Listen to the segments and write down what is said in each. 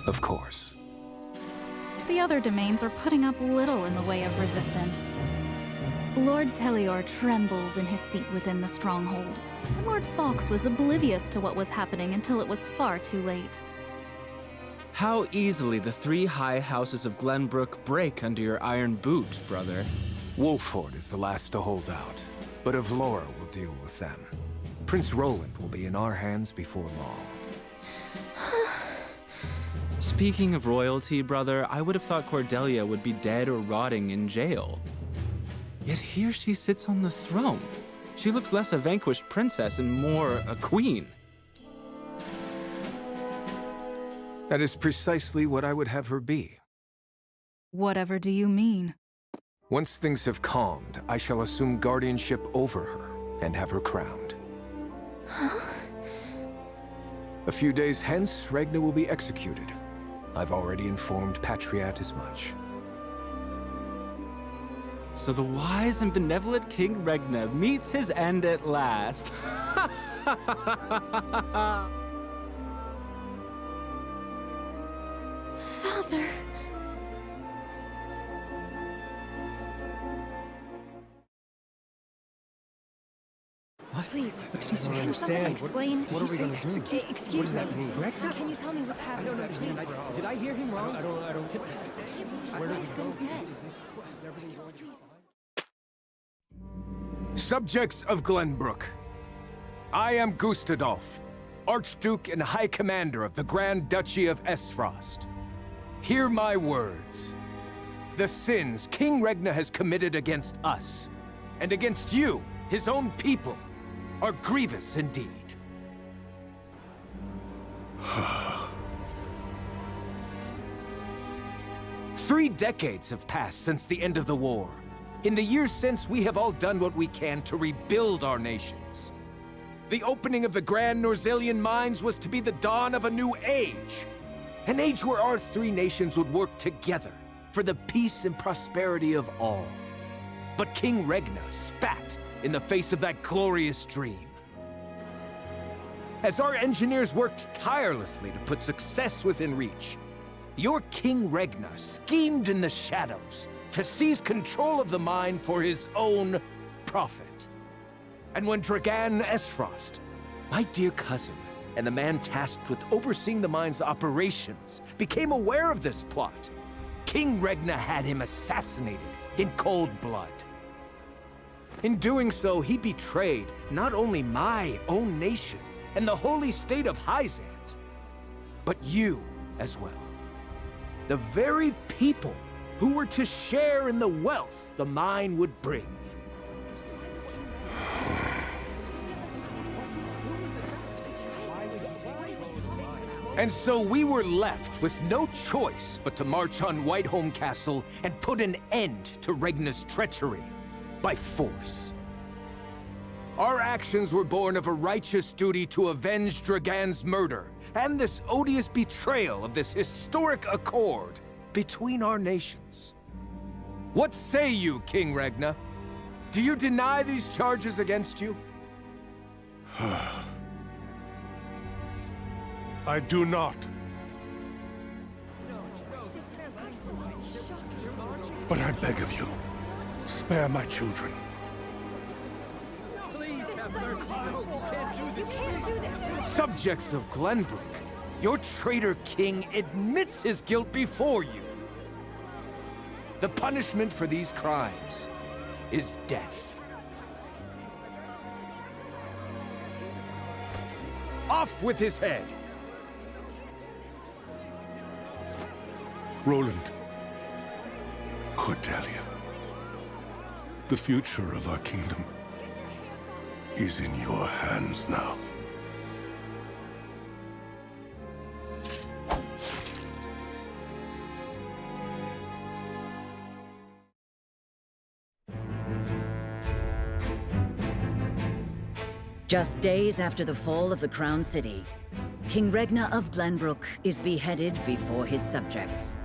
Of course. The other domains are putting up little in the way of resistance. Lord Telior trembles in his seat within the stronghold. And Lord Fox was oblivious to what was happening until it was far too late. How easily the three high houses of Glenbrook break under your iron boot, brother. Wolford is the last to hold out, but Avlora will deal with them. Prince Roland will be in our hands before long. Speaking of royalty, brother, I would have thought Cordelia would be dead or rotting in jail. Yet here she sits on the throne. She looks less a vanquished princess and more a queen. That is precisely what I would have her be. Whatever do you mean? Once things have calmed, I shall assume guardianship over her and have her crowned. A few days hence, Regna will be executed. I've already informed Patriat as much. So the wise and benevolent King Regna meets his end at last. Father... What? Please, I don't can understand. someone explain? What are we gonna do? Excuse me. Regna? Can you tell me what's happening? Please. Did I hear him wrong? I don't. Where did we go? Is Everything going Subjects of Glenbrook, I am Gustadolf, Archduke and High Commander of the Grand Duchy of Esfrost. Hear my words. The sins King Regna has committed against us, and against you, his own people, are grievous indeed. 3 decades have passed since the end of the war. In the years since, we have all done what we can to rebuild our nations. The opening of the Grand Norzalian mines was to be the dawn of a new age. An age where our 3 nations would work together for the peace and prosperity of all. But King Regna spat in the face of that glorious dream. As our engineers worked tirelessly to put success within reach, your King Regna schemed in the shadows to seize control of the mine for his own profit. And when Dragan Esfrost, my dear cousin, and the man tasked with overseeing the mine's operations, became aware of this plot, King Regna had him assassinated in cold blood. In doing so, he betrayed not only my own nation and the holy state of Hyzant, but you as well. The very people who were to share in the wealth the mine would bring. And so we were left with no choice but to march on Whiteholm Castle and put an end to Regna's treachery by force. Our actions were born of a righteous duty to avenge Dragan's murder and this odious betrayal of this historic accord between our nations. What say you, King Regna? Do you deny these charges against you? I do not. But I beg of you, spare my children. Subjects of Glenbrook, your traitor king admits his guilt before you. The punishment for these crimes is death. Off with his head! Roland, Cordelia, the future of our kingdom is in your hands now. Just days after the fall of the Crown City, King Regna of Glenbrook is beheaded before his subjects.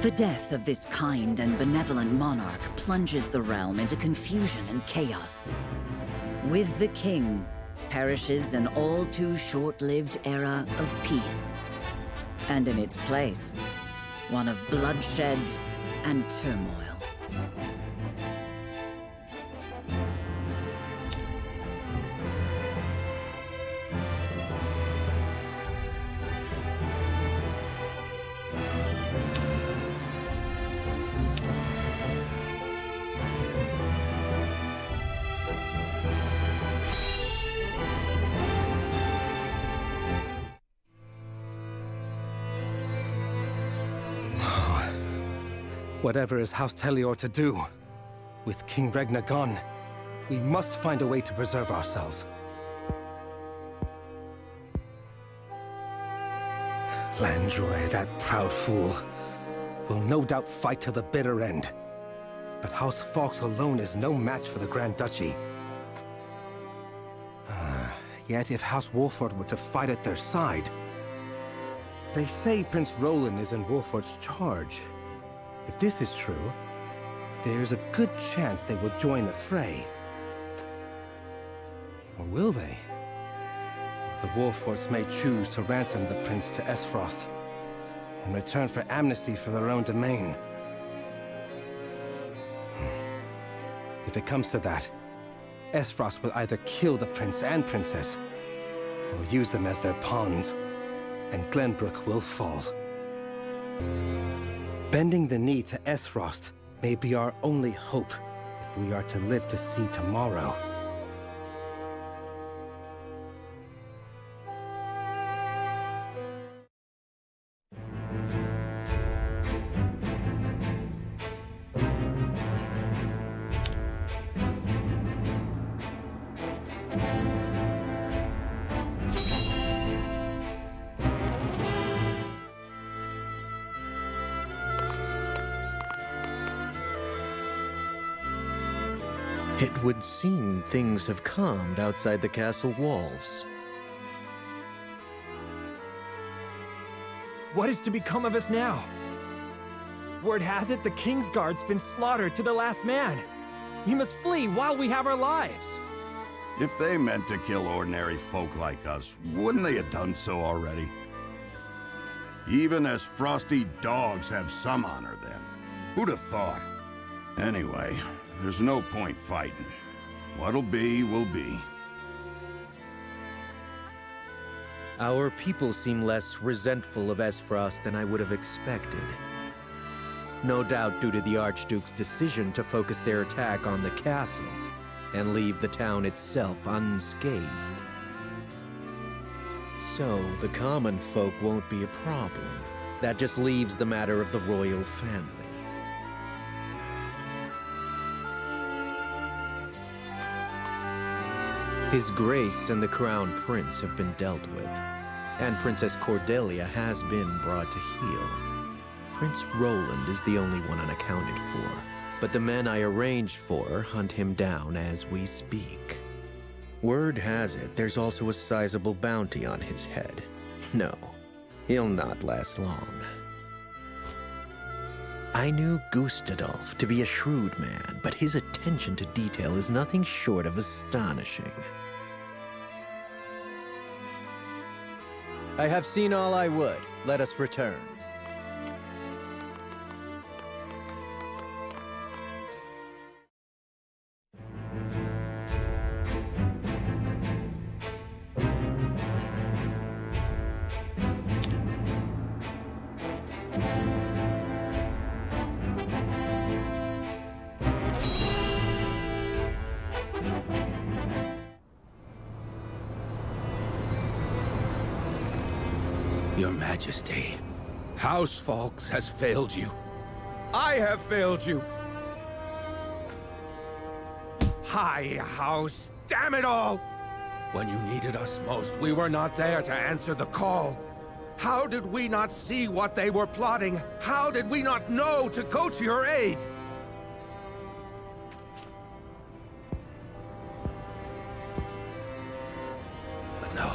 The death of this kind and benevolent monarch plunges the realm into confusion and chaos. With the king, perishes an all-too-short-lived era of peace. And in its place, one of bloodshed and turmoil. Whatever is House Telior to do, with King Regna gone, we must find a way to preserve ourselves. Landroy, that proud fool, will no doubt fight to the bitter end. But House Fawkes alone is no match for the Grand Duchy. Yet if House Wolford were to fight at their side... They say Prince Roland is in Wolford's charge. If this is true, there's a good chance they will join the fray. Or will they? The Wolfords may choose to ransom the prince to Esfrost, in return for amnesty for their own domain. If it comes to that, Esfrost will either kill the prince and princess, or use them as their pawns, and Glenbrook will fall. Bending the knee to Esfrost may be our only hope if we are to live to see tomorrow. It would seem things have calmed outside the castle walls. What is to become of us now? Word has it the Kingsguard's been slaughtered to the last man. We must flee while we have our lives. If they meant to kill ordinary folk like us, wouldn't they have done so already? Even as frosty dogs have some honor then. Who'd have thought? Anyway, there's no point fighting. What'll be, will be. Our people seem less resentful of Esfrost than I would have expected. No doubt due to the Archduke's decision to focus their attack on the castle and leave the town itself unscathed. So, the common folk won't be a problem. That just leaves the matter of the royal family. His Grace and the Crown Prince have been dealt with, and Princess Cordelia has been brought to heel. Prince Roland is the only one unaccounted for, but the men I arranged for hunt him down as we speak. Word has it there's also a sizable bounty on his head. No, he'll not last long. I knew Gustadolf to be a shrewd man, but his attention to detail is nothing short of astonishing. I have seen all I would. Let us return. Your Majesty, House Fawkes has failed you. I have failed you. High House, damn it all! When you needed us most, we were not there to answer the call. How did we not see what they were plotting? How did we not know to go to your aid? But no.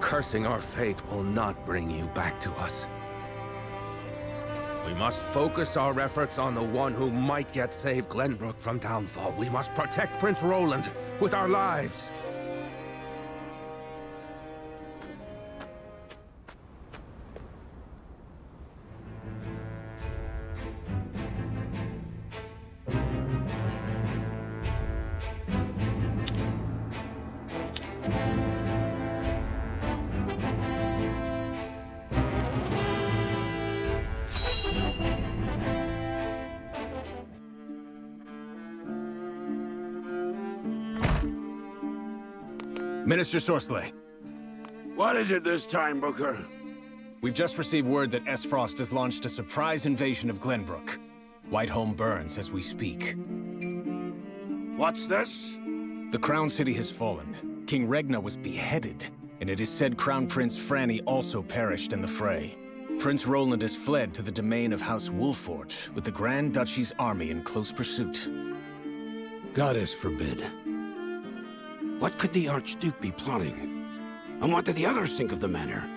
Cursing our fate will not bring you back to us. We must focus our efforts on the one who might yet save Glenbrook from downfall. We must protect Prince Roland with our lives. Minister Sorsley. What is it this time, Booker? We've just received word that S. Frost has launched a surprise invasion of Glenbrook. Whiteholm burns as we speak. What's this? The Crown City has fallen. King Regna was beheaded, and it is said Crown Prince Franny also perished in the fray. Prince Roland has fled to the domain of House Wolfort, with the Grand Duchy's army in close pursuit. Goddess forbid. What could the Archduke be plotting? And what did the others think of the matter?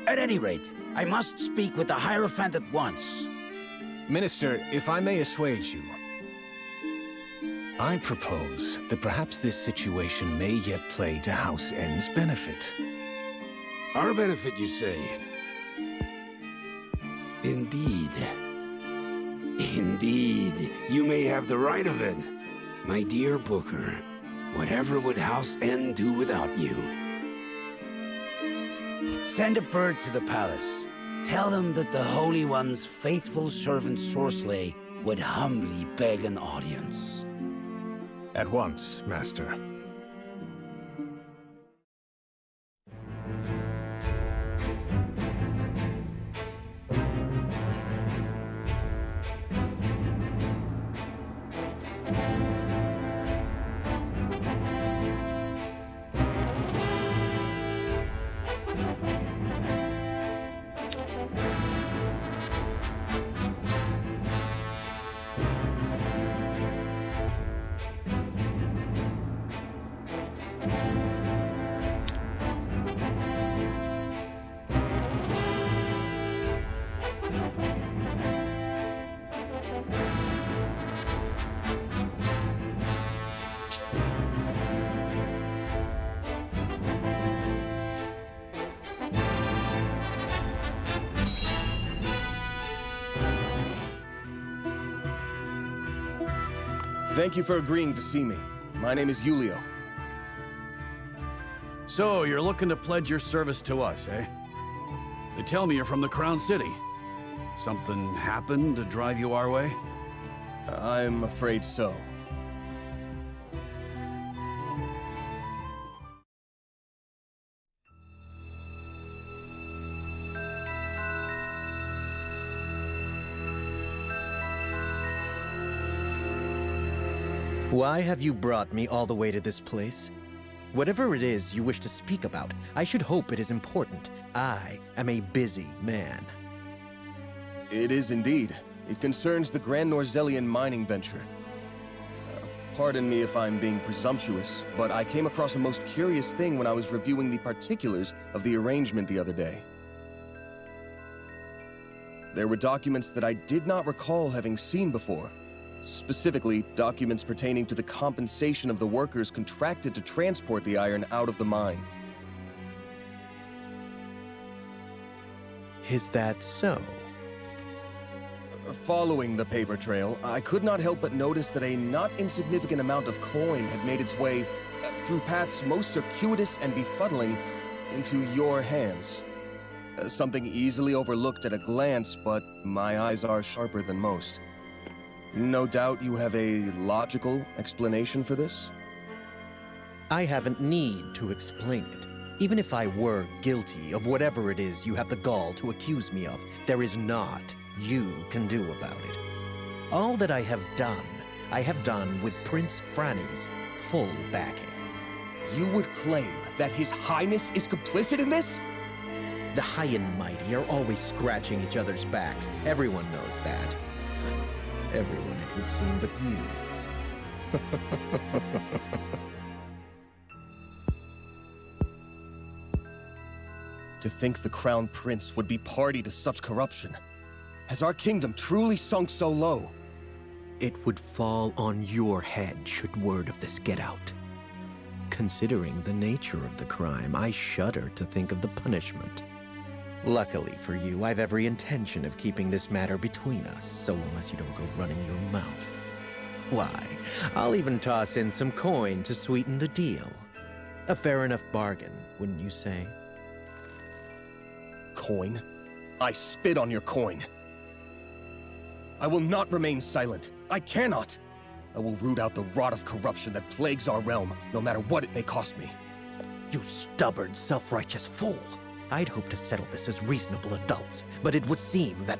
At any rate, I must speak with the Hierophant at once. Minister, if I may assuage you, I propose that perhaps this situation may yet play to House N's benefit. Our benefit, you say? Indeed. Indeed, you may have the right of it. My dear Booker, whatever would House N do without you? Send a bird to the palace. Tell them that the Holy One's faithful servant Sorsley would humbly beg an audience. At once, Master. Thank you for agreeing to see me. My name is Julio. So, you're looking to pledge your service to us, eh? They tell me you're from the Crown City. Something happened to drive you our way? I'm afraid so. Why have you brought me all the way to this place? Whatever it is you wish to speak about, I should hope it is important. I am a busy man. It is indeed. It concerns the Grand Norzellian mining venture. Pardon me if I'm being presumptuous, but I came across a most curious thing when I was reviewing the particulars of the arrangement the other day. There were documents that I did not recall having seen before. Specifically, documents pertaining to the compensation of the workers contracted to transport the iron out of the mine. Is that so? Following the paper trail, I could not help but notice that a not insignificant amount of coin had made its way through paths most circuitous and befuddling into your hands. Something easily overlooked at a glance, but my eyes are sharper than most. No doubt you have a logical explanation for this? I haven't need to explain it. Even if I were guilty of whatever it is you have the gall to accuse me of, there is naught you can do about it. All that I have done with Prince Franny's full backing. You would claim that His Highness is complicit in this? The high and mighty are always scratching each other's backs. Everyone knows that. Everyone, it would seem, but you. To think the Crown Prince would be party to such corruption. Has our kingdom truly sunk so low? It would fall on your head should word of this get out. Considering the nature of the crime, I shudder to think of the punishment. Luckily for you, I've every intention of keeping this matter between us, so long as you don't go running your mouth. Why, I'll even toss in some coin to sweeten the deal. A fair enough bargain, wouldn't you say? Coin? I spit on your coin. I will not remain silent. I cannot. I will root out the rot of corruption that plagues our realm, no matter what it may cost me. You stubborn, self-righteous fool! I'd hoped to settle this as reasonable adults, but it would seem that...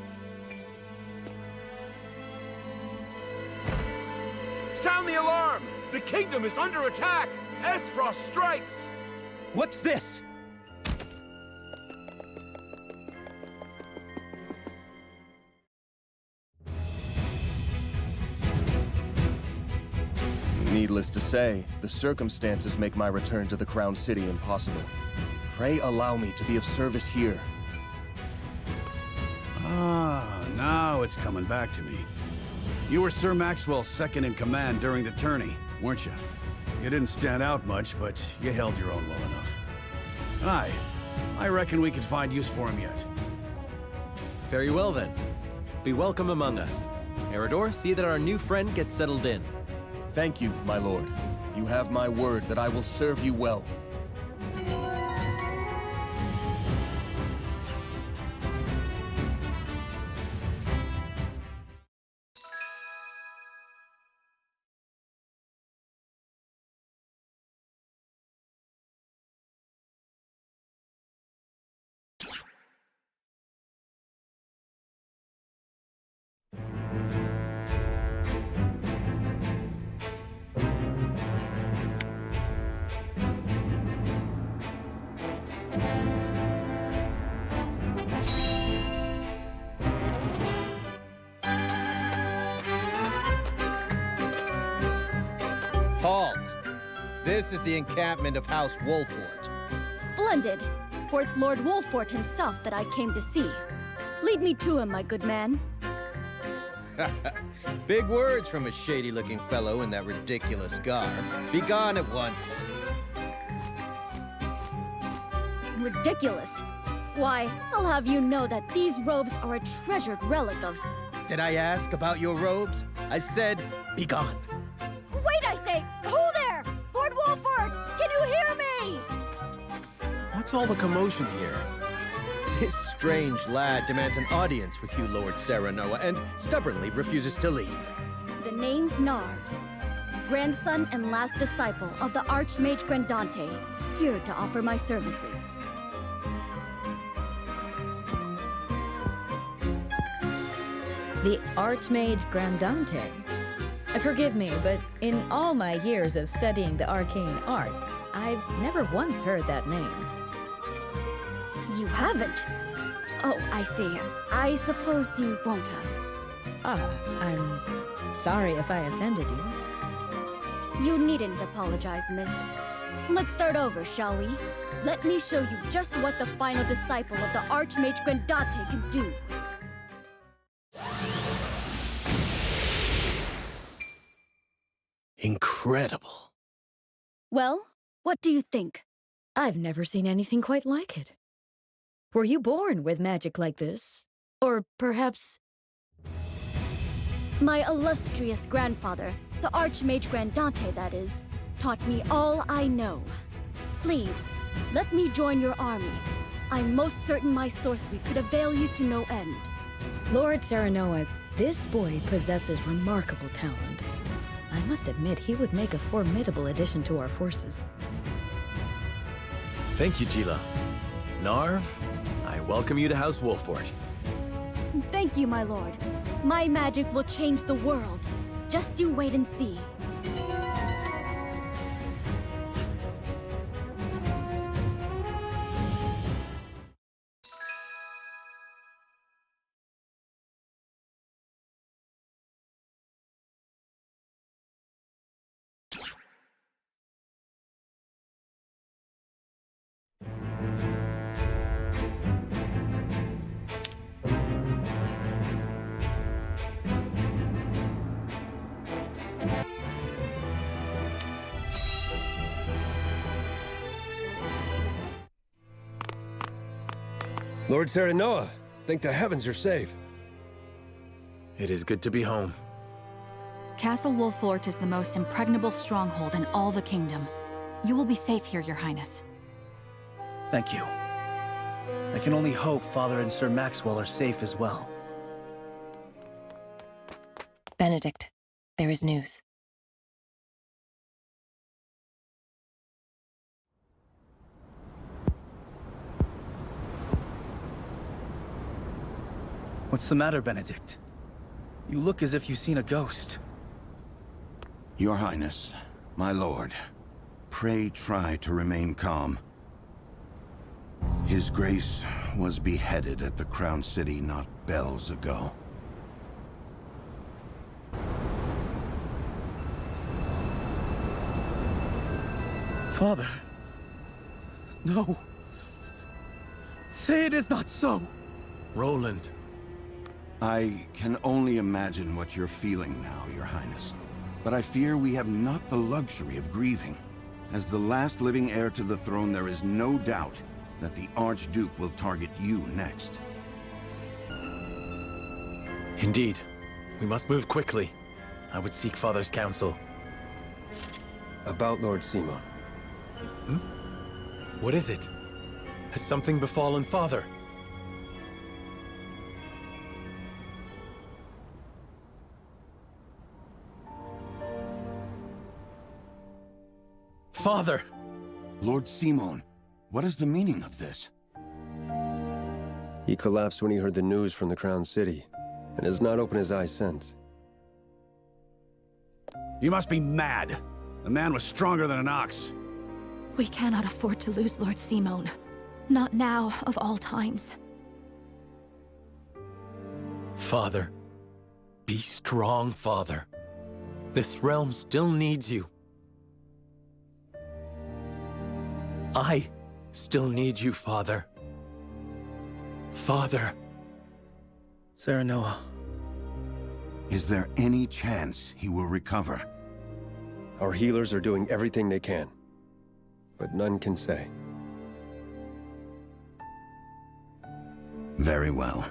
Sound the alarm! The kingdom is under attack! Esfrost strikes! What's this? Needless to say, the circumstances make my return to the Crown City impossible. Pray allow me to be of service here. Ah, now it's coming back to me. You were Sir Maxwell's second-in-command during the tourney, weren't you? You didn't stand out much, but you held your own well enough. Aye, I reckon we could find use for him yet. Very well then. Be welcome among us. Eridor, see that our new friend gets settled in. Thank you, my lord. You have my word that I will serve you well. Halt! This is the encampment of House Wolfort. Splendid! For it's Lord Wolfort himself that I came to see. Lead me to him, my good man. Big words from a shady-looking fellow in that ridiculous garb. Be gone at once. Ridiculous. Why, I'll have you know that these robes are a treasured relic of... Did I ask about your robes? I said, be gone. Wait, I say! Who there? Lord Wolfort! Can you hear me? What's all the commotion here? This strange lad demands an audience with you, Lord Serenoa, and stubbornly refuses to leave. The name's Narv, grandson and last disciple of the Archmage Grandante, here to offer my services. The Archmage Grandante? Forgive me, but in all my years of studying the arcane arts, I've never once heard that name. You haven't? Oh, I see. I suppose you won't have. Ah, I'm sorry if I offended you. You needn't apologize, miss. Let's start over, shall we? Let me show you just what the final disciple of the Archmage Grandante can do. Incredible. Well, what do you think? I've never seen anything quite like it. Were you born with magic like this? Or perhaps... My illustrious grandfather, the Archmage Grandante, that is, taught me all I know. Please, let me join your army. I'm most certain my sorcery could avail you to no end. Lord Serenoa, this boy possesses remarkable talent. I must admit he would make a formidable addition to our forces. Thank you, Jila. Narv, I welcome you to House Wolfort. Thank you, my lord. My magic will change the world. Just you wait and see. Lord Serenoa, thank the heavens you're safe. It is good to be home. Castle Wolfort is the most impregnable stronghold in all the kingdom. You will be safe here, Your Highness. Thank you. I can only hope Father and Sir Maxwell are safe as well. Benedict, there is news. What's the matter, Benedict? You look as if you've seen a ghost. Your Highness, my lord, pray try to remain calm. His Grace was beheaded at the Crown City not bells ago. Father. No. Say it is not so. Roland. I can only imagine what you're feeling now, Your Highness. But I fear we have not the luxury of grieving. As the last living heir to the throne, there is no doubt that the Archduke will target you next. Indeed. We must move quickly. I would seek Father's counsel. About Lord Simon. What is it? Has something befallen Father? Father! Lord Simon, what is the meaning of this? He collapsed when he heard the news from the Crown City, and has not opened his eyes since. You must be mad. The man was stronger than an ox. We cannot afford to lose Lord Simon. Not now, of all times. Father. Be strong, Father. This realm still needs you. I still need you, Father. Father. Serenoa. Is there any chance he will recover? Our healers are doing everything they can, but none can say. Very well.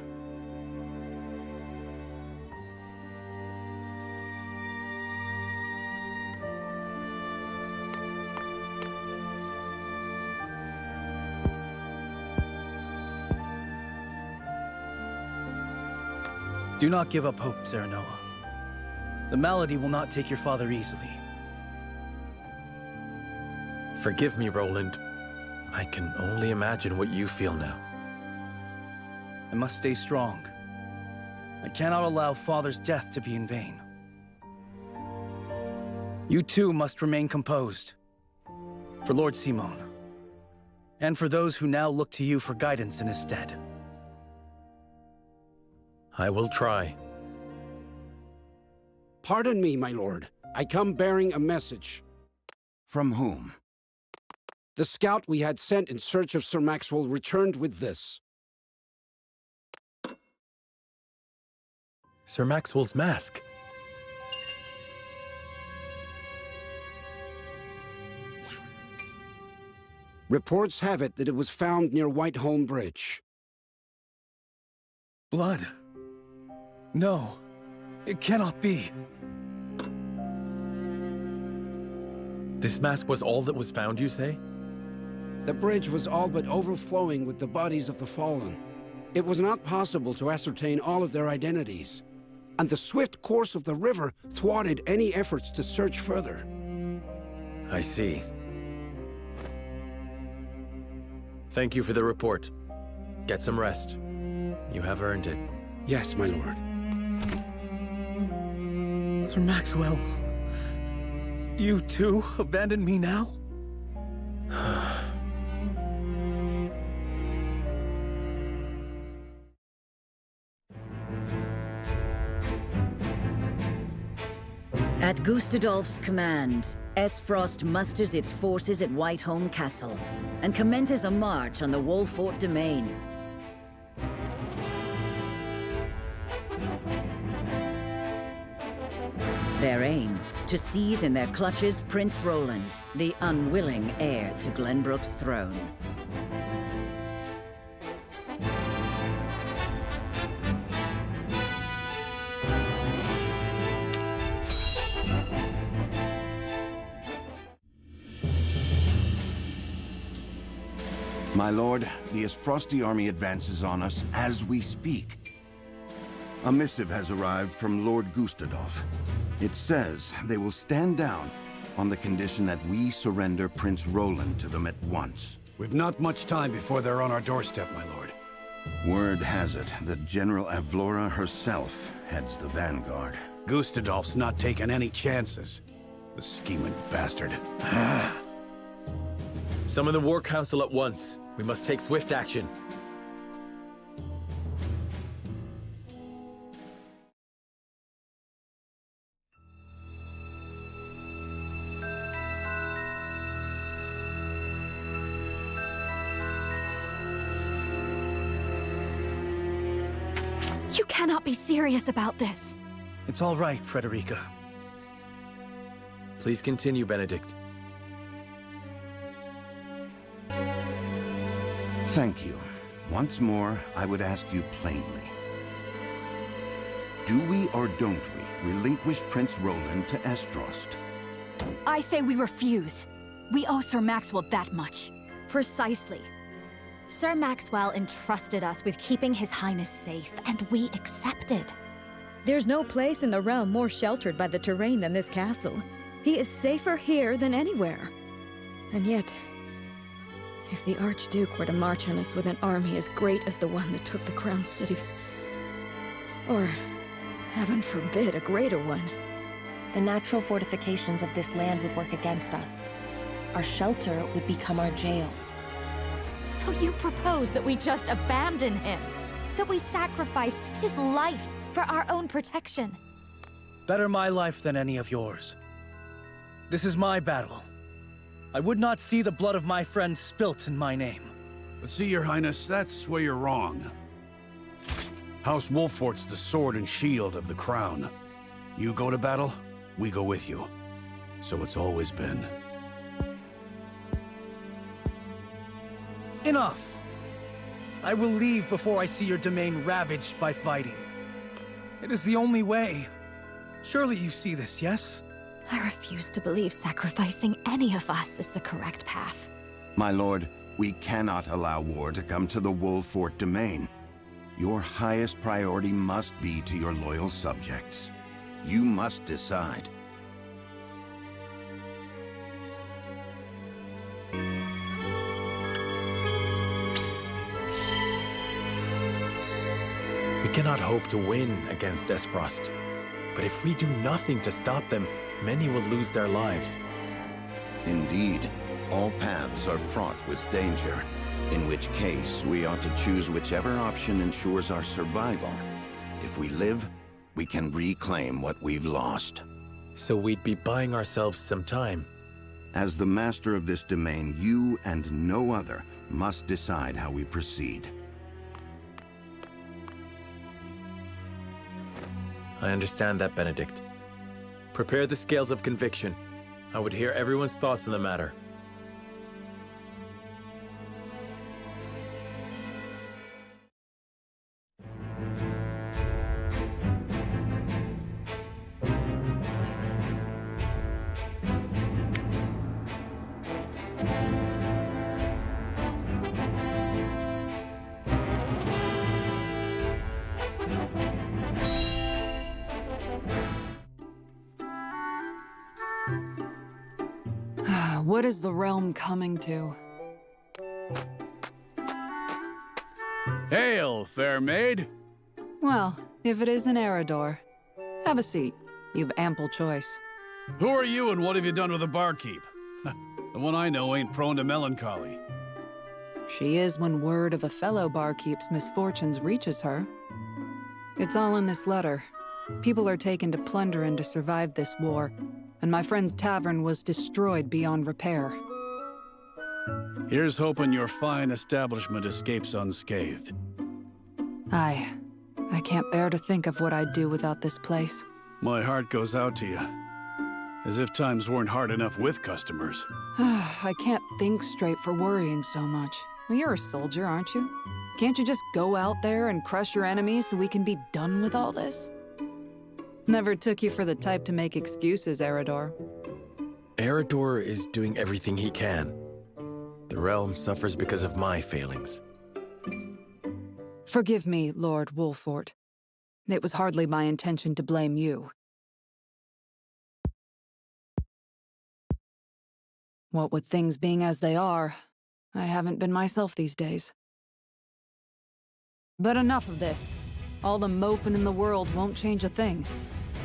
Do not give up hope, Serenoa. The malady will not take your father easily. Forgive me, Roland. I can only imagine what you feel now. I must stay strong. I cannot allow Father's death to be in vain. You too must remain composed. For Lord Simon. And for those who now look to you for guidance in his stead. I will try. Pardon me, my lord. I come bearing a message. From whom? The scout we had sent in search of Sir Maxwell returned with this. Sir Maxwell's mask. Reports have it that it was found near Whiteholm Bridge. Blood. No, it cannot be. This mask was all that was found, you say? The bridge was all but overflowing with the bodies of the fallen. It was not possible to ascertain all of their identities, and the swift course of the river thwarted any efforts to search further. I see. Thank you for the report. Get some rest. You have earned it. Yes, my lord. Sir Maxwell, you too abandon me now? At Gustadolf's command, Esfrost musters its forces at Whiteholm Castle and commences a march on the Wolfort domain. Their aim, to seize in their clutches Prince Roland, the unwilling heir to Glenbrook's throne. My lord, the Esfrosti army advances on us as we speak. A missive has arrived from Lord Gustadolf. It says they will stand down on the condition that we surrender Prince Roland to them at once. We've not much time before they're on our doorstep, my lord. Word has it that General Avlora herself heads the vanguard. Gustadolf's not taking any chances. The scheming bastard. Summon the War Council at once. We must take swift action. You cannot be serious about this. It's all right, Frederica. Please continue, Benedict. Thank you. Once more, I would ask you plainly. Do we or don't we relinquish Prince Roland to Esfrost? I say we refuse. We owe Sir Maxwell that much. Precisely. Sir Maxwell entrusted us with keeping His Highness safe, and we accepted. There's no place in the realm more sheltered by the terrain than this castle. He is safer here than anywhere. And yet, if the Archduke were to march on us with an army as great as the one that took the Crown City, or, heaven forbid, a greater one, the natural fortifications of this land would work against us. Our shelter would become our jail. So you propose that we just abandon him? That we sacrifice his life for our own protection? Better my life than any of yours. This is my battle. I would not see the blood of my friends spilt in my name. But see, Your Highness, that's where you're wrong. House Wolfort's the sword and shield of the crown. You go to battle, we go with you. So it's always been. Enough! I will leave before I see your domain ravaged by fighting. It is the only way. Surely you see this, yes? I refuse to believe sacrificing any of us is the correct path. My lord, we cannot allow war to come to the Wolfort domain. Your highest priority must be to your loyal subjects. You must decide. We cannot hope to win against Esfrost. But if we do nothing to stop them, many will lose their lives. Indeed, all paths are fraught with danger, in which case we ought to choose whichever option ensures our survival. If we live, we can reclaim what we've lost. So we'd be buying ourselves some time. As the master of this domain, you and no other must decide how we proceed. I understand that, Benedict. Prepare the scales of conviction. I would hear everyone's thoughts on the matter. What is the realm coming to? Hail, fair maid! Well, if it isn't Eridor. Have a seat. You've ample choice. Who are you and what have you done with the barkeep? The one I know ain't prone to melancholy. She is when word of a fellow barkeep's misfortunes reaches her. It's all in this letter. People are taken to plunder and to survive this war, and my friend's tavern was destroyed beyond repair. Here's hoping your fine establishment escapes unscathed. I can't bear to think of what I'd do without this place. My heart goes out to you. As if times weren't hard enough with customers. I can't think straight for worrying so much. Well, you're a soldier, aren't you? Can't you just go out there and crush your enemies so we can be done with all this? Never took you for the type to make excuses, Eridor. Eridor is doing everything he can. The realm suffers because of my failings. Forgive me, Lord Wolfort. It was hardly my intention to blame you. What with things being as they are, I haven't been myself these days. But enough of this. All the moping in the world won't change a thing.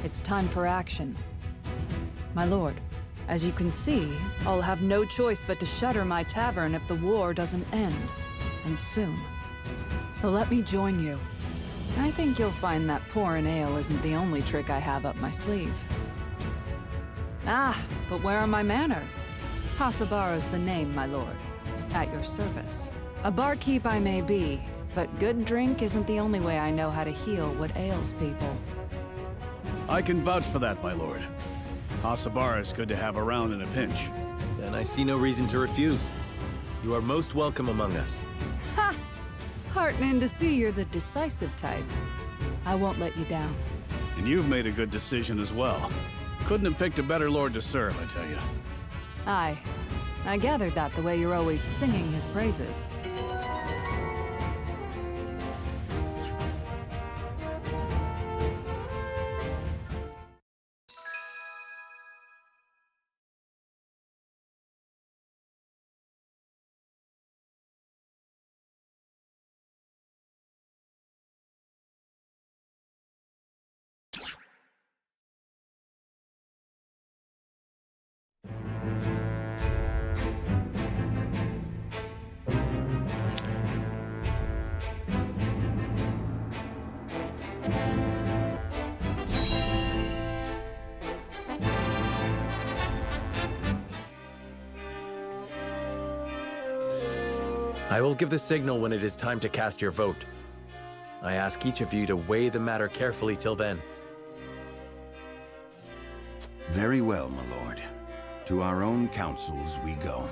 It's time for action. My lord, as you can see, I'll have no choice but to shutter my tavern if the war doesn't end. And soon. So let me join you. I think you'll find that pouring ale isn't the only trick I have up my sleeve. Ah, but where are my manners? Hasabara's the name, my lord. At your service. A barkeep I may be, but good drink isn't the only way I know how to heal what ails people. I can vouch for that, my lord. Hasabara is good to have around in a pinch. Then I see no reason to refuse. You are most welcome among us. Ha! Heartening to see you're the decisive type. I won't let you down. And you've made a good decision as well. Couldn't have picked a better lord to serve, I tell you. Aye. I gathered that the way you're always singing his praises. I will give the signal when it is time to cast your vote. I ask each of you to weigh the matter carefully till then. Very well, my lord. To our own councils we go.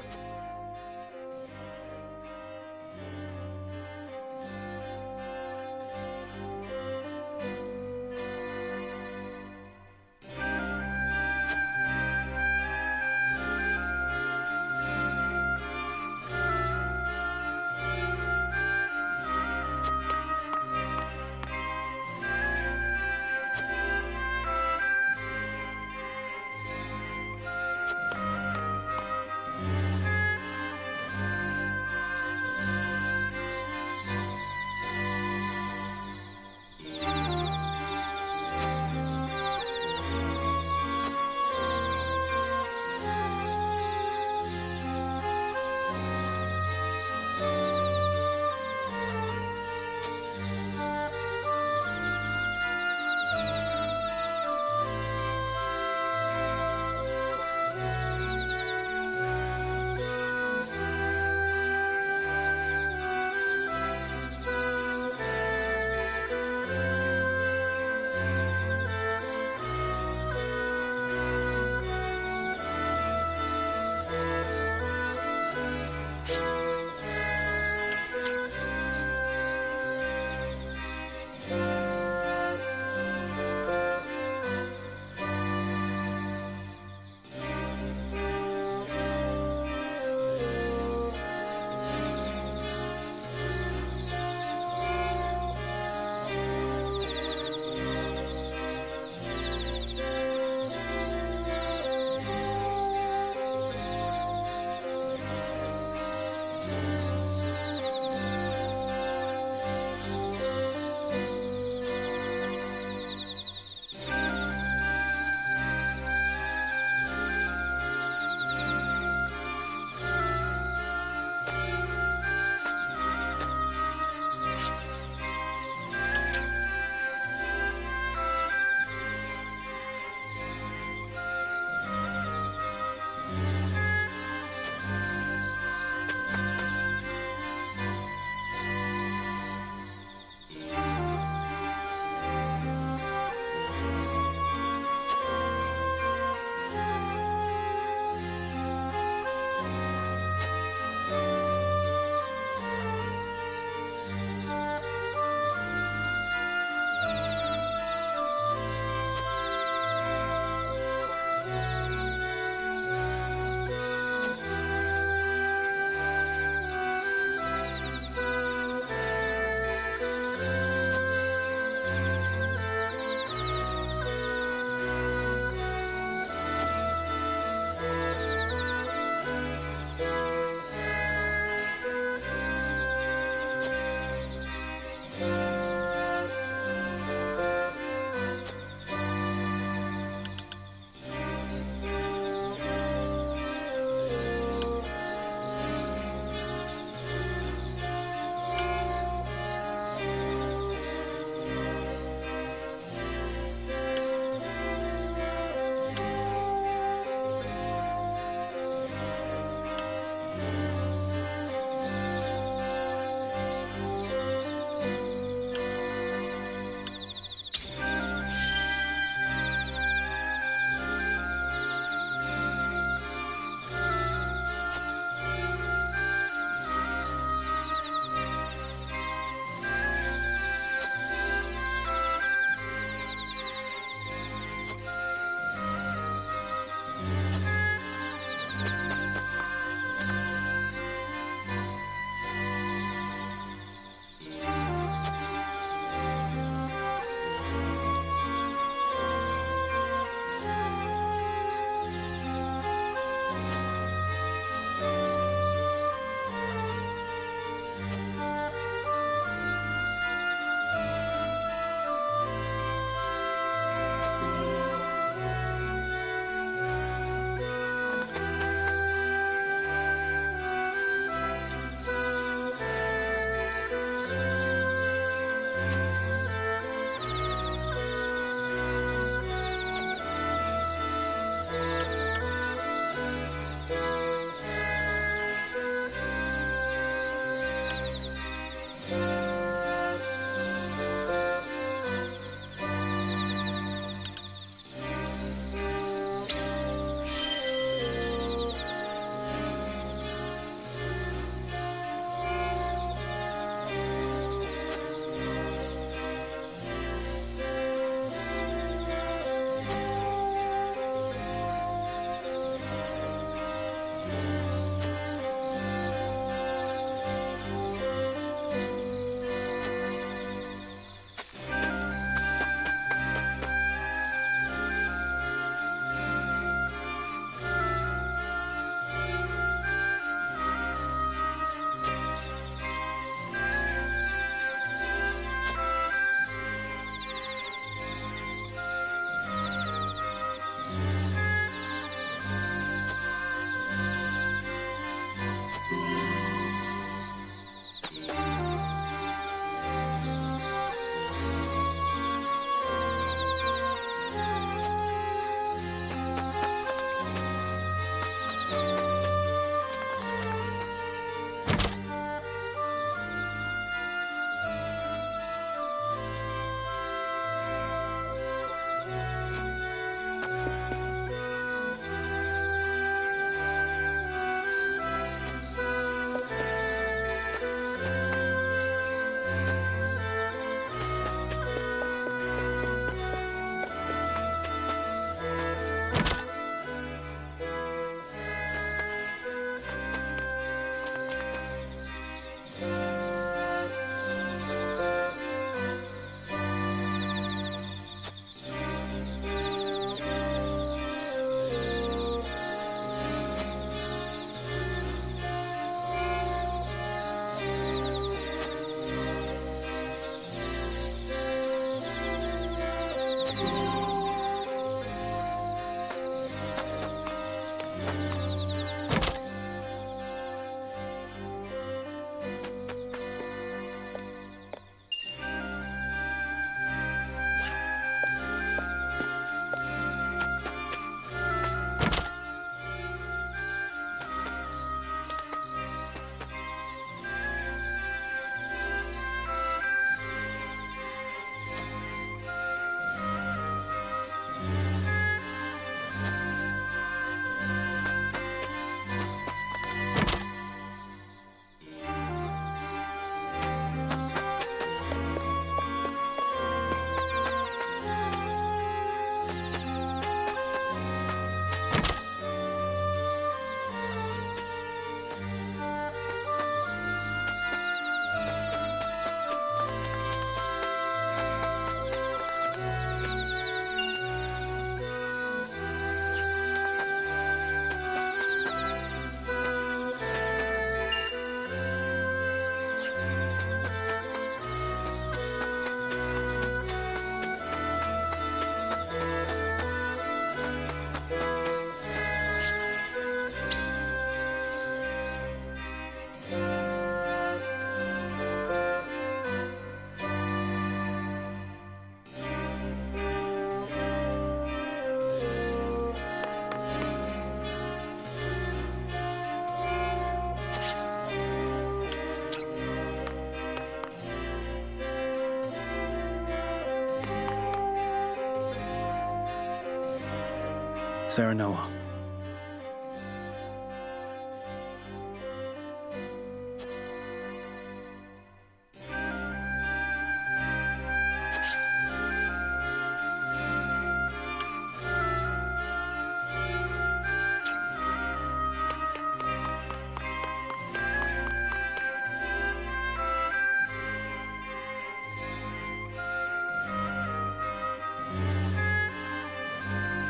Serenoa.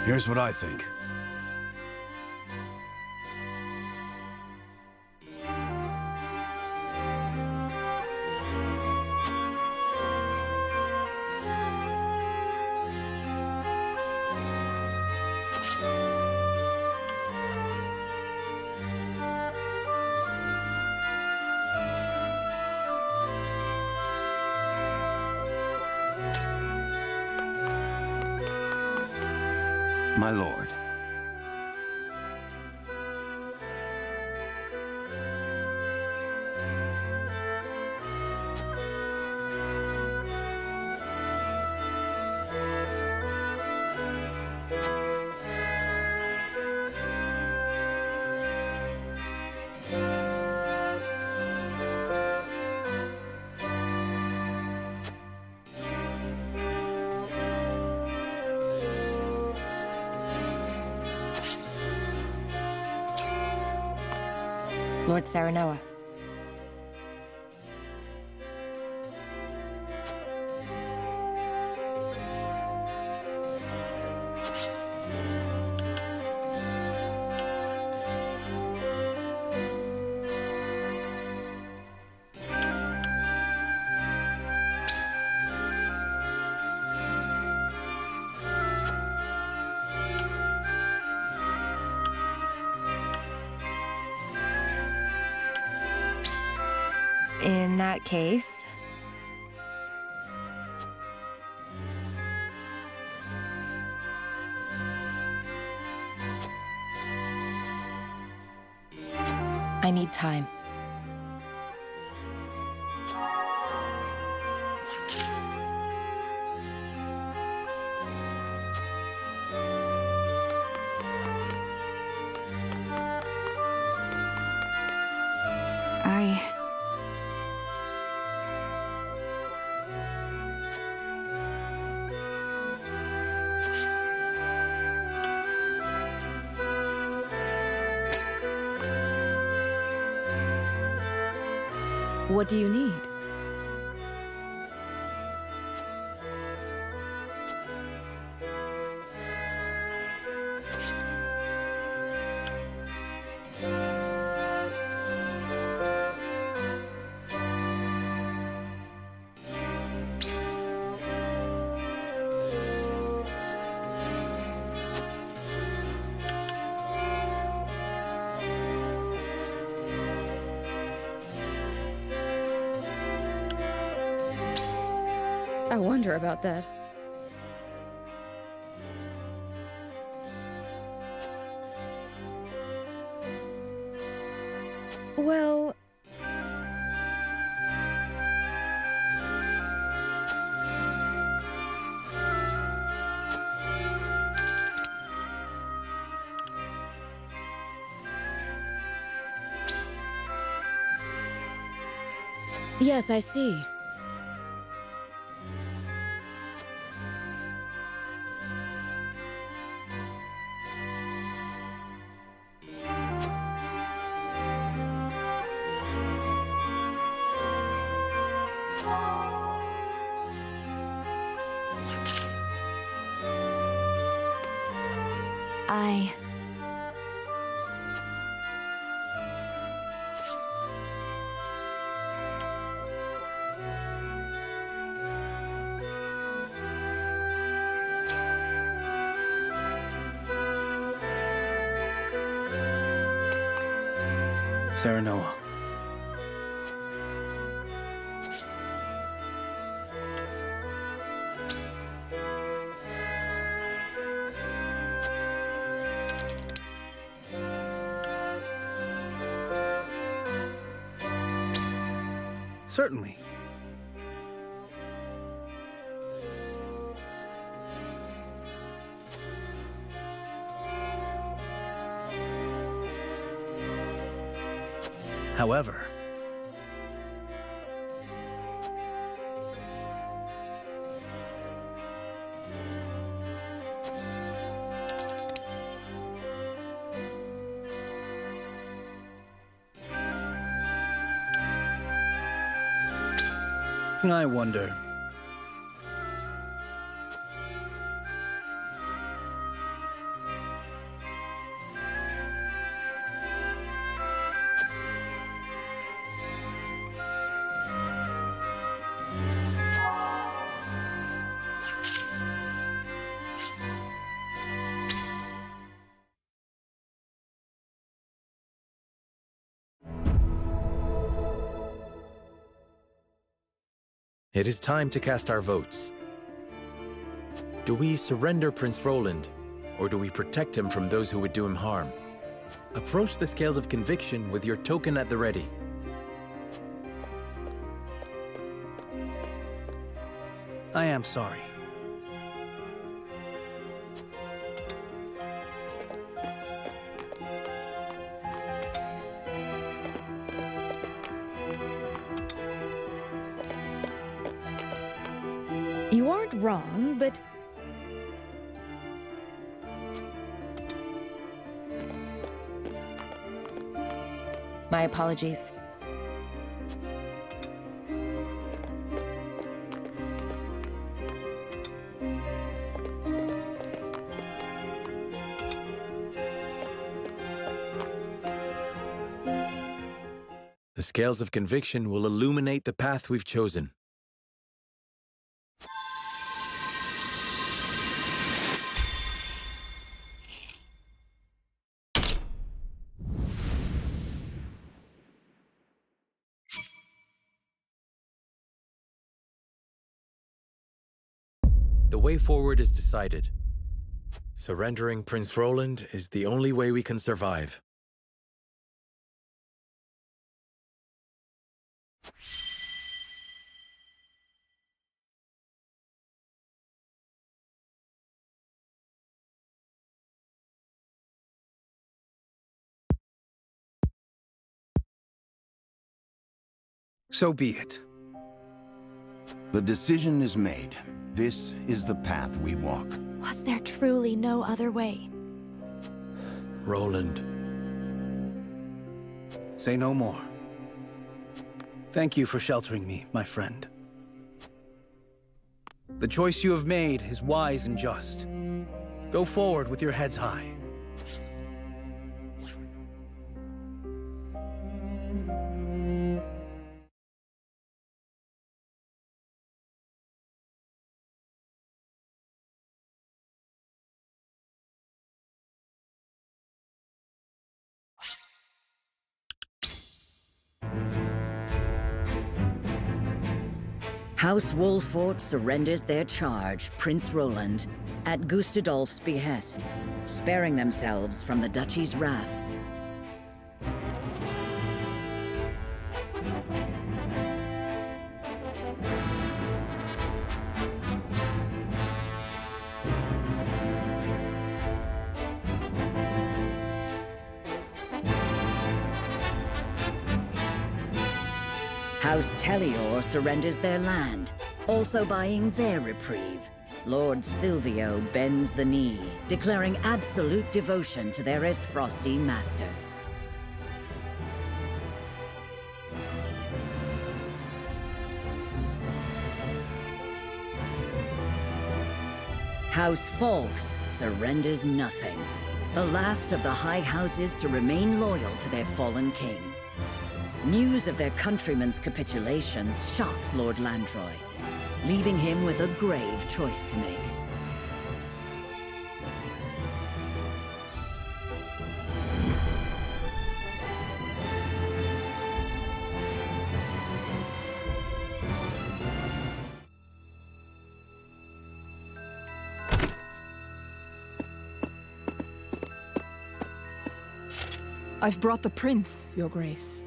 Here's what I think. My lord. Lord Serenoa. In that case... I need time. What do you need? I wonder about that. Well... Yes, I see. Serenoa. Certainly. However, I wonder. It is time to cast our votes. Do we surrender Prince Roland, or do we protect him from those who would do him harm? Approach the scales of conviction with your token at the ready. I am sorry. You aren't wrong, but My apologies. The scales of conviction will illuminate the path we've chosen. The way forward is decided. Surrendering Prince Roland is the only way we can survive. So be it. The decision is made. This is the path we walk. Was there truly no other way? Roland. Say no more. Thank you for sheltering me, my friend. The choice you have made is wise and just. Go forward with your heads high. House Wolfort surrenders their charge, Prince Roland, at Gustadolf's behest, sparing themselves from the Duchy's wrath. House Telior surrenders their land, also buying their reprieve. Lord Silvio bends the knee, declaring absolute devotion to their Frosty masters. House Fawkes surrenders nothing. The last of the High Houses to remain loyal to their fallen king. News of their countrymen's capitulations shocks Lord Landroy, leaving him with a grave choice to make. I've brought the prince, Your Grace.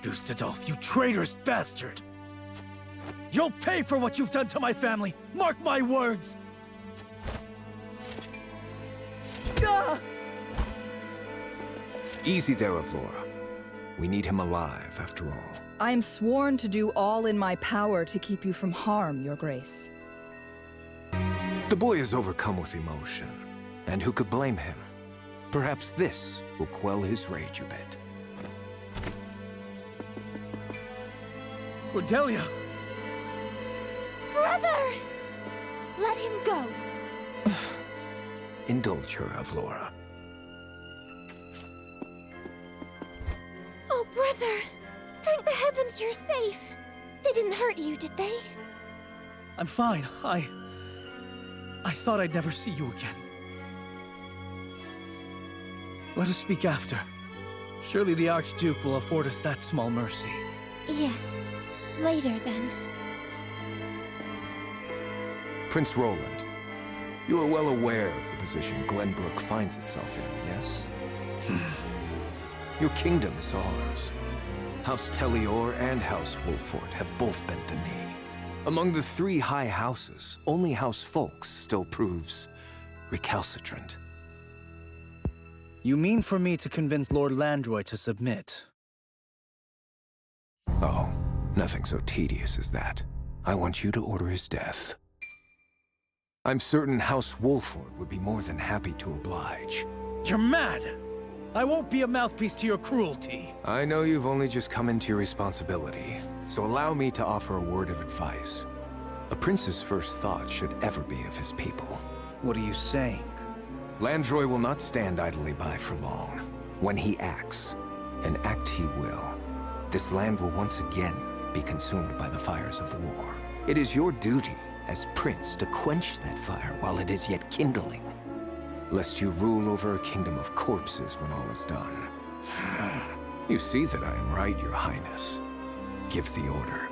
Gustadolf, you traitorous bastard! You'll pay for what you've done to my family! Mark my words! Easy there, Avlora. We need him alive, after all. I am sworn to do all in my power to keep you from harm, Your Grace. The boy is overcome with emotion, and who could blame him? Perhaps this will quell his rage a bit. Cordelia! Brother! Let him go. Indulge her, Avlora. Oh, brother! Thank the heavens you're safe. They didn't hurt you, did they? I'm fine. I thought I'd never see you again. Let us speak after. Surely the Archduke will afford us that small mercy. Yes. Later, then. Prince Roland, you are well aware of the position Glenbrook finds itself in, yes? Your kingdom is ours. House Tellior and House Wolfort have both bent the knee. Among the three high houses, only House Folks still proves recalcitrant. You mean for me to convince Lord Landroy to submit? Oh, nothing so tedious as that. I want you to order his death. I'm certain House Wolfort would be more than happy to oblige. You're mad! I won't be a mouthpiece to your cruelty. I know you've only just come into your responsibility, so allow me to offer a word of advice. A prince's first thought should ever be of his people. What are you saying? Landroy will not stand idly by for long. When he acts, and act he will, this land will once again be consumed by the fires of war. It is your duty as prince to quench that fire while it is yet kindling, lest you rule over a kingdom of corpses when all is done. You see that I am right, Your Highness. Give the order.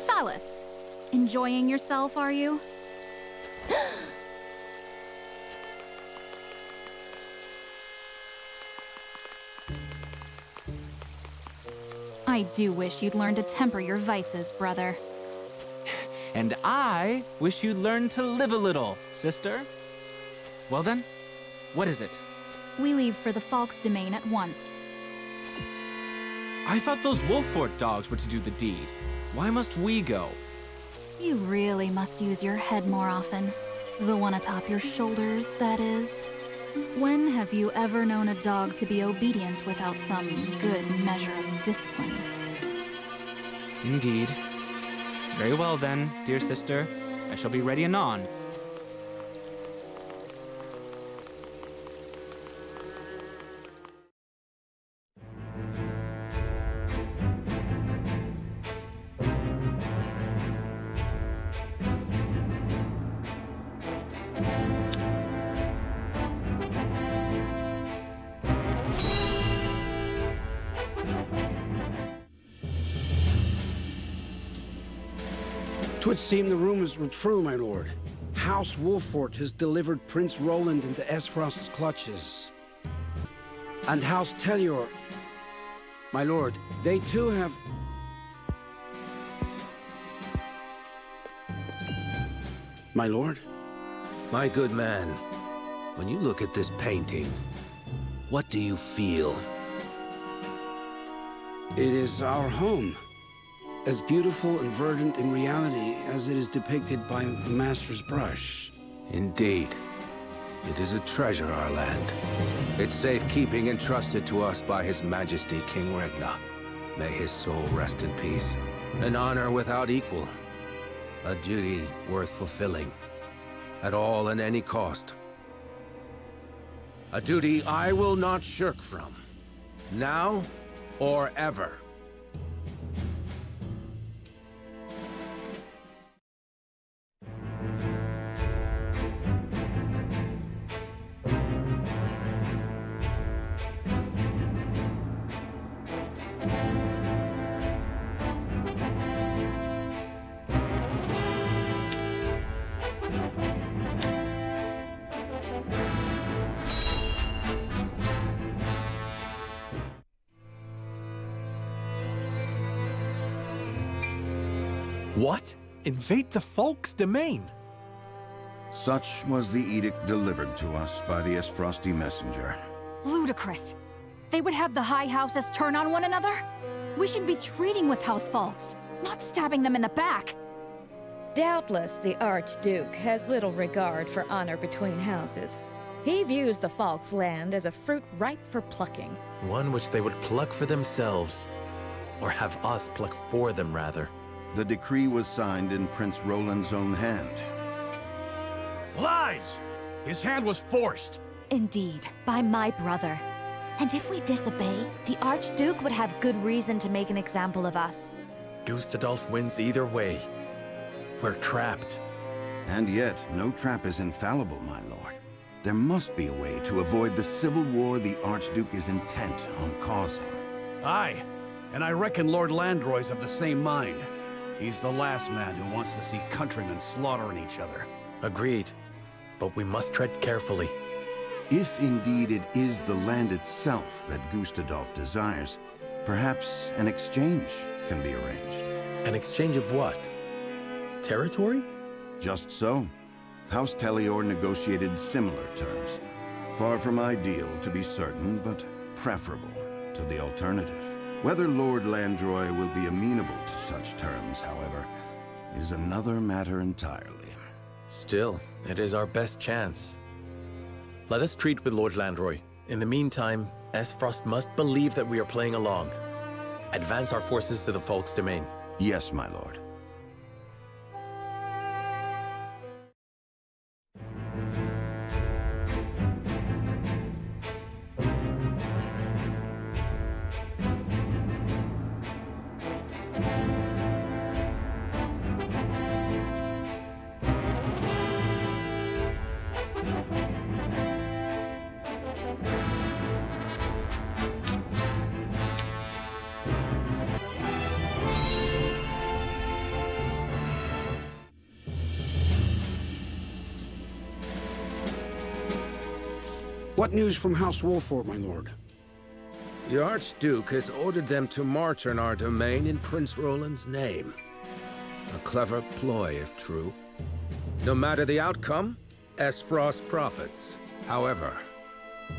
Phallus, enjoying yourself, are you? I do wish you'd learn to temper your vices, brother. And I wish you'd learn to live a little, sister. Well then, what is it? We leave for the Falk's domain at once. I thought those Wolfort dogs were to do the deed. Why must we go? You really must use your head more often. The one atop your shoulders, that is. When have you ever known a dog to be obedient without some good measure of discipline? Indeed. Very well then, dear sister. I shall be ready anon. Twould seem the rumors were true, my lord. House Wolfort has delivered Prince Roland into Esfrost's clutches. And House Tellior, my lord, they too have... My lord? My good man, when you look at this painting, what do you feel? It is our home. As beautiful and verdant in reality as it is depicted by the master's brush. Indeed. It is a treasure, our land. Its safekeeping entrusted to us by His Majesty King Regna. May his soul rest in peace. An honor without equal. A duty worth fulfilling. At all and any cost. A duty I will not shirk from. Now or ever. What? Invade the Folk's domain? Such was the edict delivered to us by the Esfrosti messenger. Ludicrous. They would have the high houses turn on one another? We should be treating with house faults, not stabbing them in the back. Doubtless the Archduke has little regard for honor between houses. He views the Falk's land as a fruit ripe for plucking. One which they would pluck for themselves. Or have us pluck for them, rather. The decree was signed in Prince Roland's own hand. Lies! His hand was forced. Indeed, by my brother. And if we disobey, the Archduke would have good reason to make an example of us. Gustadolf wins either way. We're trapped. And yet, no trap is infallible, my lord. There must be a way to avoid the civil war the Archduke is intent on causing. Aye, and I reckon Lord Landroy's of the same mind. He's the last man who wants to see countrymen slaughtering each other. Agreed. But we must tread carefully. If indeed it is the land itself that Gustadolf desires, perhaps an exchange can be arranged. An exchange of what? Territory? Just so. House Telior negotiated similar terms. Far from ideal, to be certain, but preferable to the alternative. Whether Lord Landroy will be amenable to such terms, however, is another matter entirely. Still, it is our best chance. Let us treat with Lord Landroy. In the meantime, Esfrost must believe that we are playing along. Advance our forces to the Folk's domain. Yes, my lord. What news from House Wolford, my lord? The Archduke has ordered them to march on our domain in Prince Roland's name. A clever ploy, if true. No matter the outcome, Esfrost profits. However,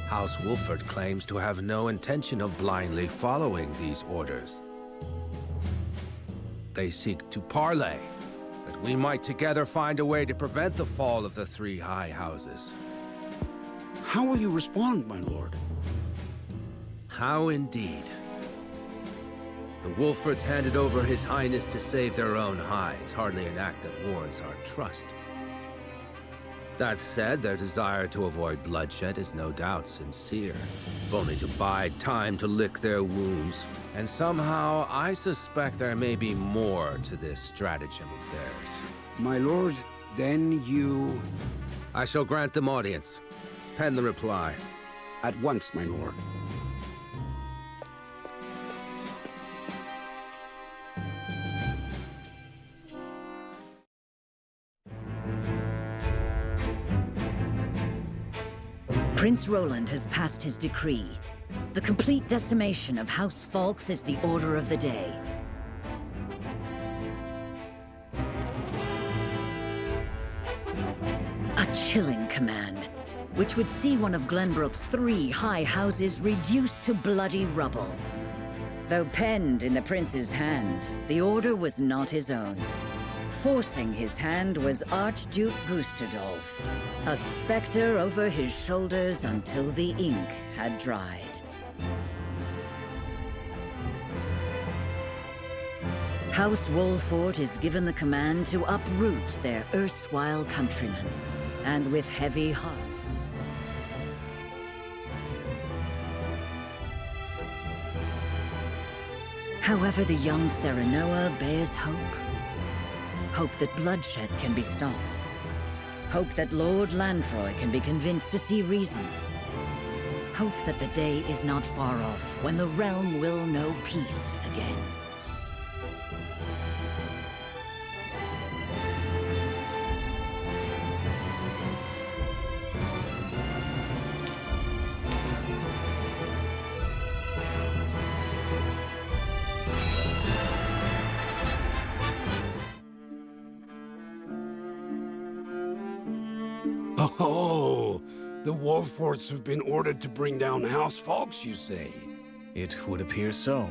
House Wolford claims to have no intention of blindly following these orders. They seek to parley, that we might together find a way to prevent the fall of the three high houses. How will you respond, my lord? How indeed. The Wolfords handed over His Highness to save their own hides, hardly an act that warrants our trust. That said, their desire to avoid bloodshed is no doubt sincere, if only to bide time to lick their wounds. And somehow, I suspect there may be more to this stratagem of theirs. My lord, then you... I shall grant them audience. Pen the reply. At once, my lord. Prince Roland has passed his decree. The complete decimation of House Falks is the order of the day. A chilling command, which would see one of Glenbrook's three high houses reduced to bloody rubble. Though penned in the prince's hand, the order was not his own. Forcing his hand was Archduke Gustadolf, a specter over his shoulders until the ink had dried. House Wolford is given the command to uproot their erstwhile countrymen, and with heavy heart. However, the young Serenoa bears hope. Hope that bloodshed can be stopped. Hope that Lord Landroy can be convinced to see reason. Hope that the day is not far off when the realm will know peace again. Oh, the Wolforts have been ordered to bring down House Falks, you say? It would appear so.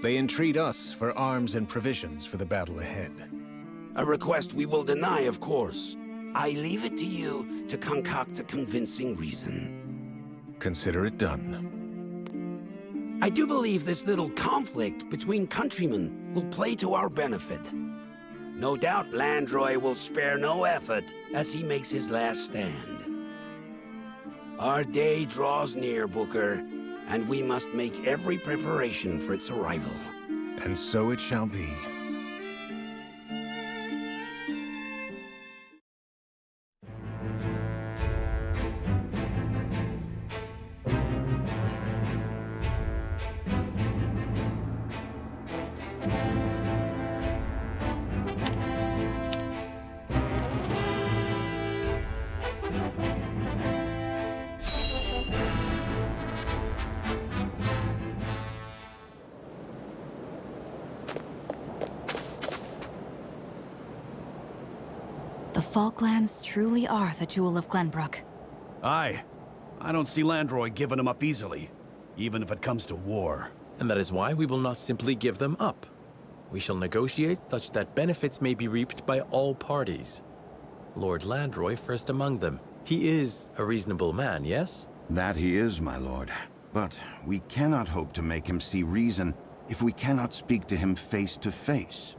They entreat us for arms and provisions for the battle ahead. A request we will deny, of course. I leave it to you to concoct a convincing reason. Consider it done. I do believe this little conflict between countrymen will play to our benefit. No doubt Landroy will spare no effort as he makes his last stand. Our day draws near, Booker, and we must make every preparation for its arrival. And so it shall be. The Falklands truly are the jewel of Glenbrook. Aye. I don't see Landroy giving them up easily, even if it comes to war. And that is why we will not simply give them up. We shall negotiate such that benefits may be reaped by all parties. Lord Landroy first among them. He is a reasonable man, yes? That he is, my lord. But we cannot hope to make him see reason if we cannot speak to him face to face.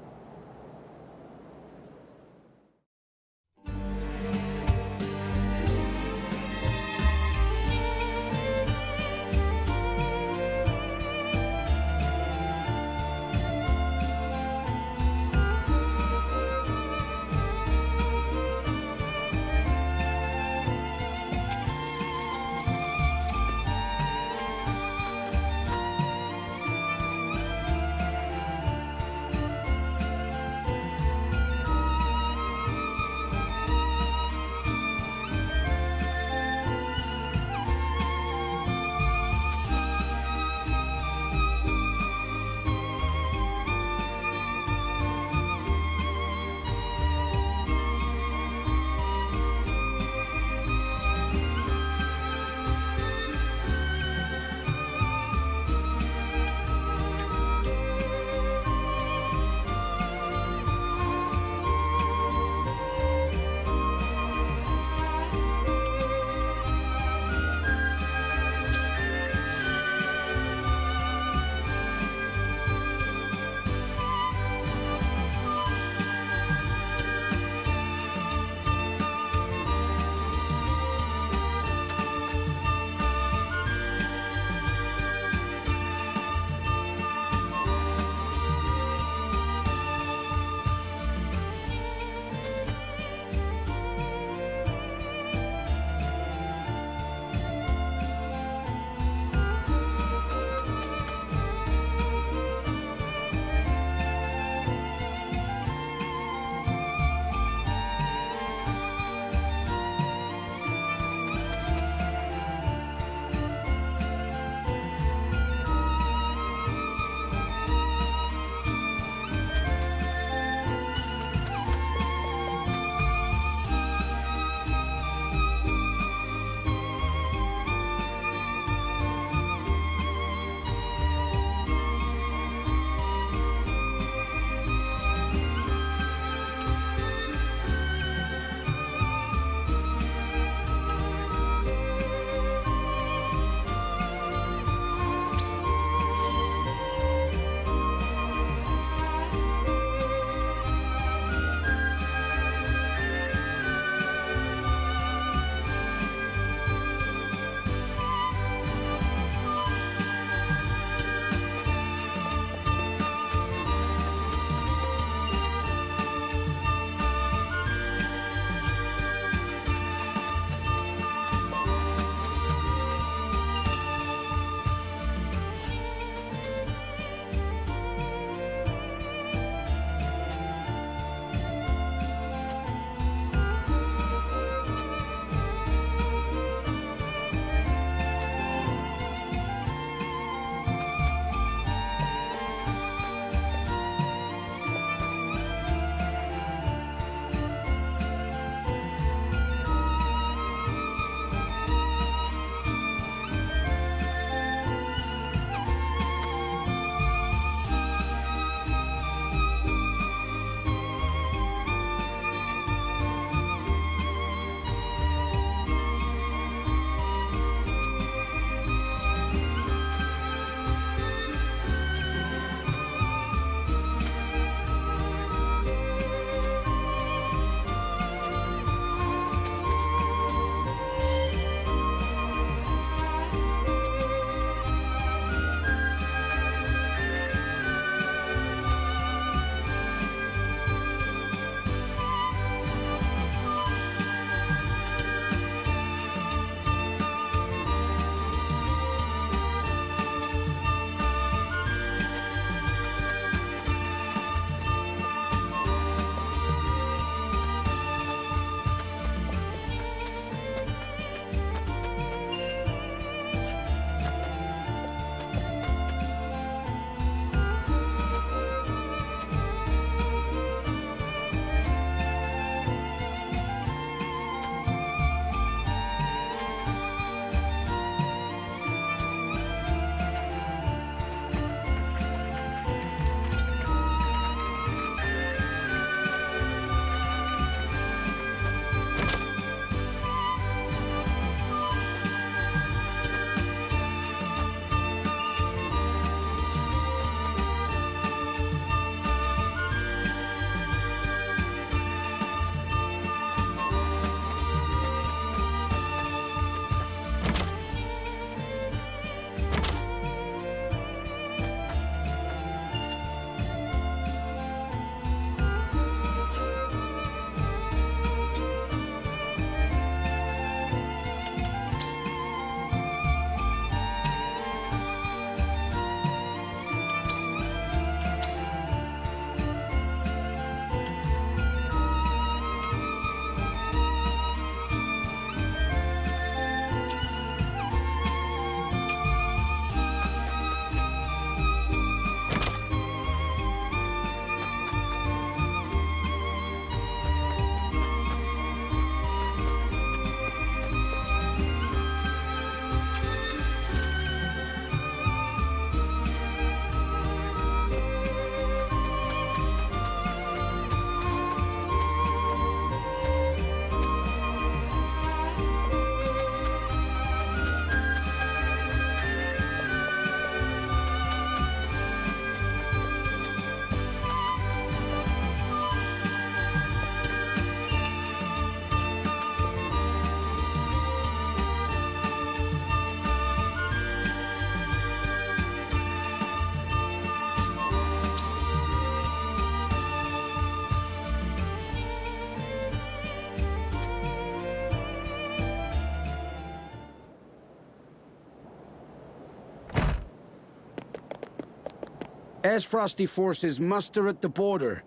As Frosty forces muster at the border,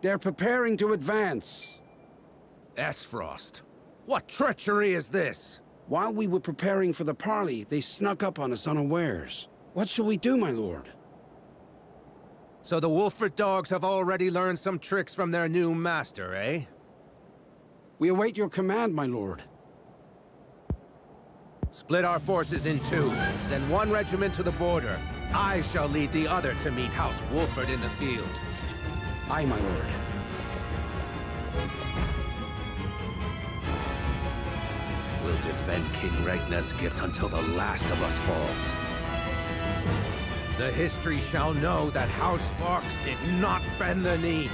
they're preparing to advance. S-Frost, what treachery is this? While we were preparing for the parley, they snuck up on us unawares. What shall we do, my lord? So the Wolford dogs have already learned some tricks from their new master, eh? We await your command, my lord. Split our forces in two. Send one regiment to the border. I shall lead the other to meet House Wolford in the field. Aye, my lord. We'll defend King Regnar's gift until the last of us falls. The history shall know that House Fox did not bend the knee.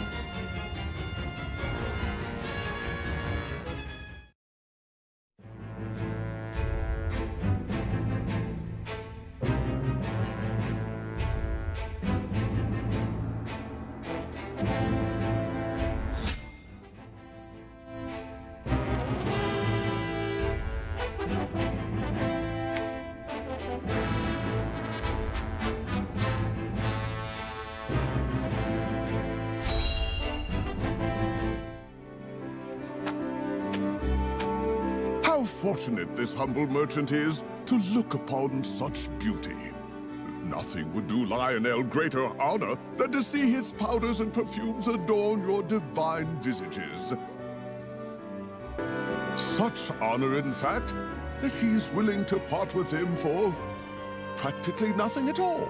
How fortunate this humble merchant is to look upon such beauty. Nothing would do Lionel greater honor than to see his powders and perfumes adorn your divine visages. Such honor, in fact, that he's willing to part with them for practically nothing at all.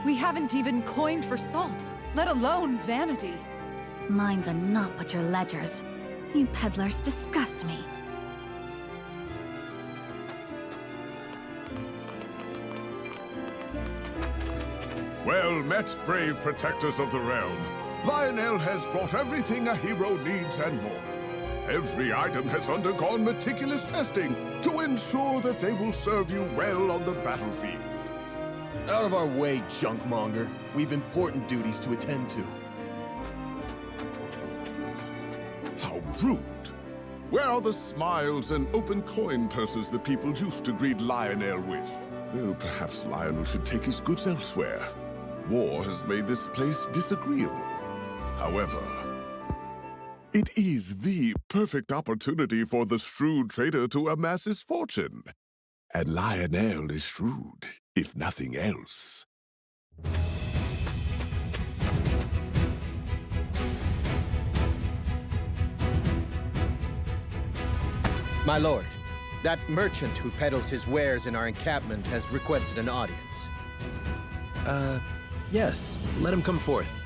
We haven't even coined for salt, let alone vanity. Mines are not but your ledgers. You peddlers disgust me. Well met, brave protectors of the realm. Lionel has brought everything a hero needs and more. Every item has undergone meticulous testing to ensure that they will serve you well on the battlefield. Out of our way, junkmonger. We've important duties to attend to. How rude. Where are the smiles and open coin purses the people used to greet Lionel with? Oh, perhaps Lionel should take his goods elsewhere. War has made this place disagreeable. However, it is the perfect opportunity for the shrewd trader to amass his fortune. And Lionel is shrewd, if nothing else. My lord, that merchant who peddles his wares in our encampment has requested an audience. Yes. Let him come forth.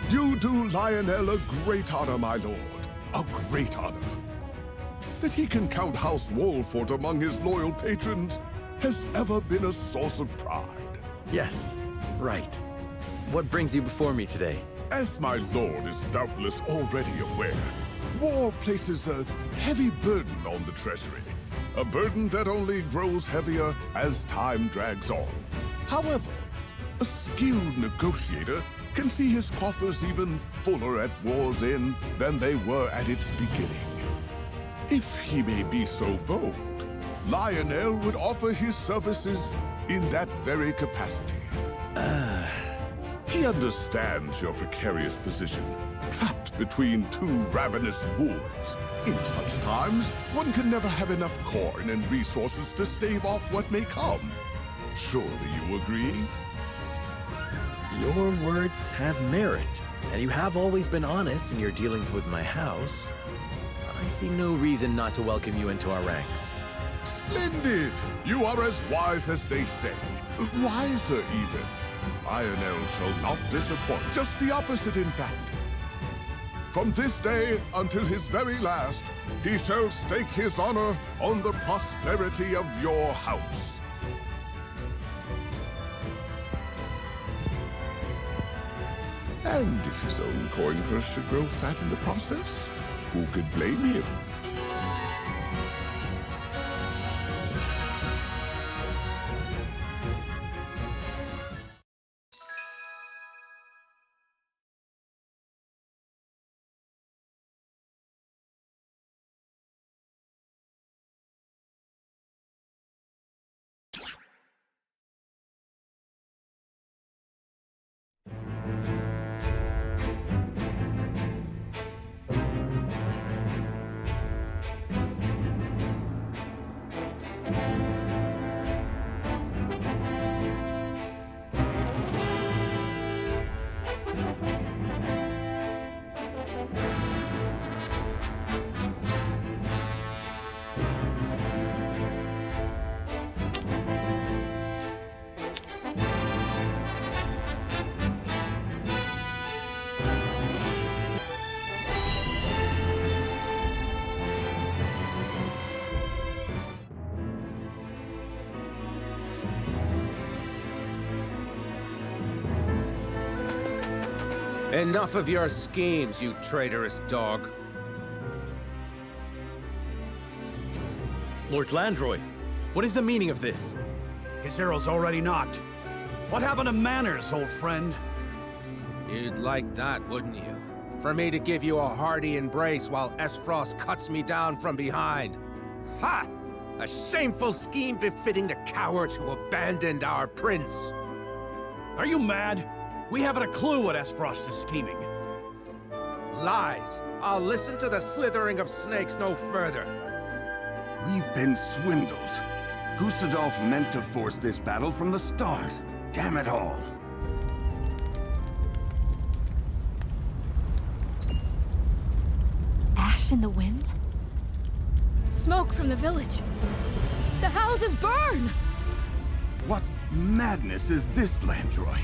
You do Lionel a great honor, my lord. A great honor. That he can count House Wolford among his loyal patrons has ever been a source of pride. Yes, right. What brings you before me today? As my lord is doubtless already aware, war places a heavy burden on the treasury. A burden that only grows heavier as time drags on. However, a skilled negotiator can see his coffers even fuller at war's end than they were at its beginning. If he may be so bold, Lionel would offer his services in that very capacity. He understands your precarious position, trapped between two ravenous wolves. In such times, one can never have enough coin and resources to stave off what may come. Surely you agree? Your words have merit, and you have always been honest in your dealings with my house. I see no reason not to welcome you into our ranks. Splendid! You are as wise as they say. Wiser, even. Lionel shall not disappoint. Just the opposite, in fact. From this day until his very last, he shall stake his honor on the prosperity of your house. And if his own coin purse should grow fat in the process, who could blame him? Enough of your schemes, you traitorous dog. Lord Landroy, what is the meaning of this? His arrow's already knocked. What happened to manners, old friend? You'd like that, wouldn't you? For me to give you a hearty embrace while Esfrost cuts me down from behind. Ha! A shameful scheme befitting the cowards who abandoned our prince. Are you mad? We haven't a clue what Esfrost is scheming. Lies. I'll listen to the slithering of snakes no further. We've been swindled. Gustadolf meant to force this battle from the start. Damn it all. Ash in the wind? Smoke from the village. The houses burn! What madness is this, Landroy?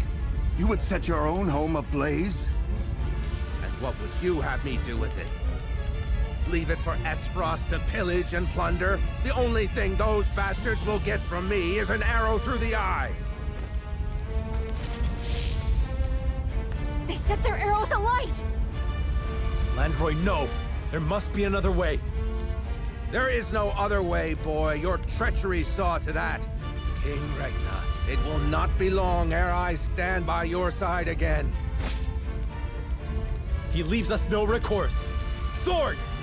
You would set your own home ablaze? And what would you have me do with it? Leave it for Esfrost to pillage and plunder? The only thing those bastards will get from me is an arrow through the eye. They set their arrows alight! Landroy, no! There must be another way. There is no other way, boy. Your treachery saw to that. King Regna, it will not be long ere I stand by your side again. He leaves us no recourse. Swords!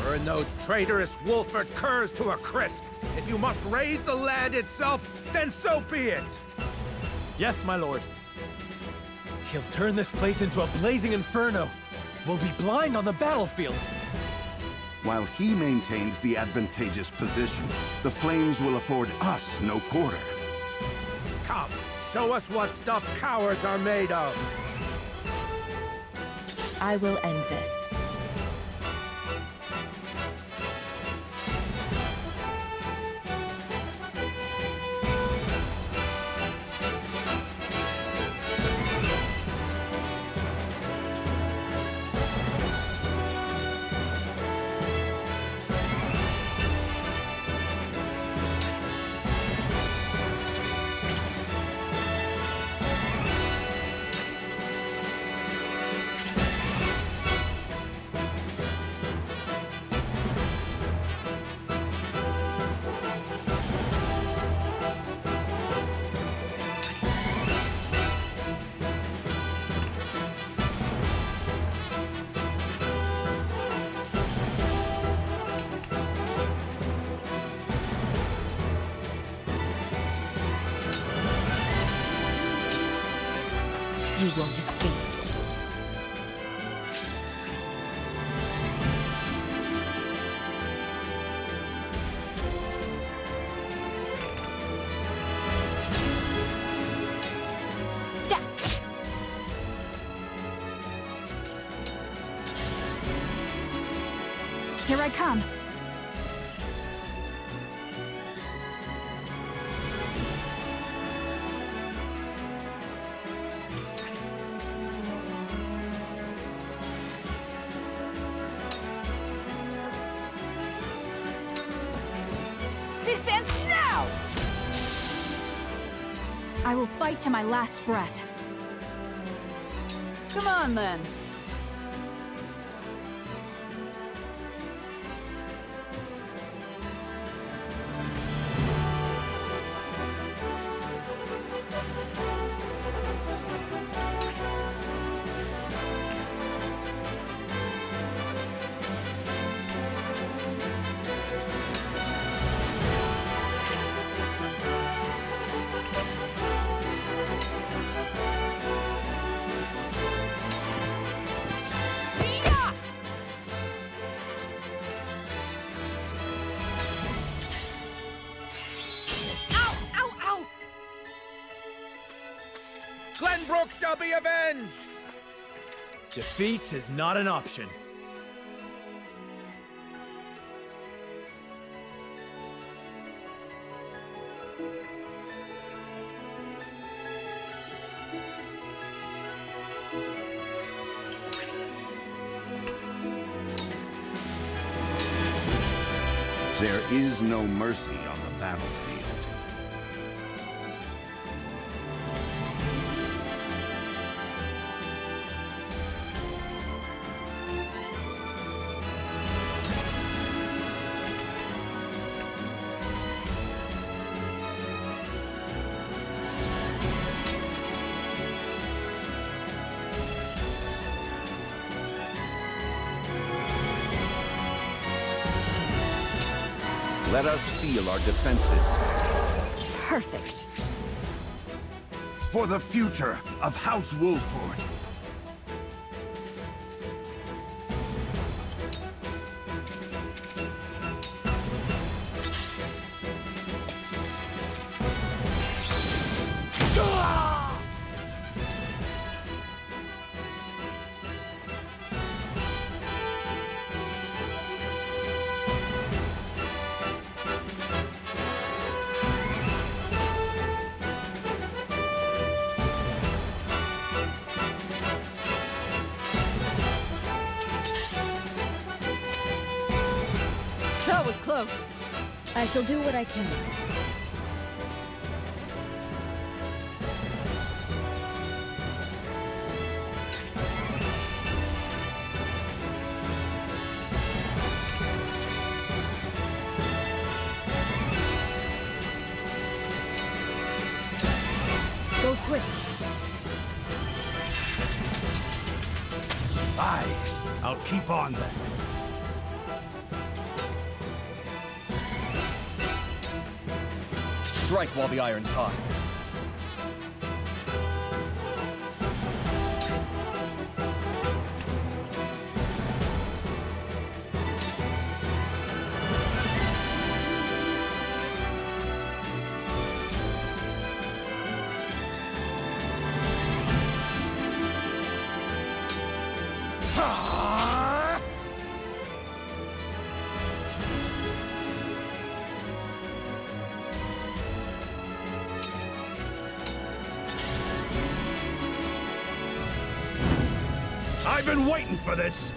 Burn those traitorous Wolford curs to a crisp. If you must raise the land itself, then so be it. Yes, my lord. He'll turn this place into a blazing inferno. We'll be blind on the battlefield. While he maintains the advantageous position, the flames will afford us no quarter. Come, show us what stuff cowards are made of. I will end this. You won't escape. Here I come. This ends now! I will fight to my last breath. Come on, then. Pembroke shall be avenged! Defeat is not an option. There is no mercy on the battlefield. Let us steel our defenses. Perfect. For the future of House Wolford. That was close. I shall do what I can. Go swift. Aye, I'll keep on then. Strike while the iron's hot. I've been waiting for this!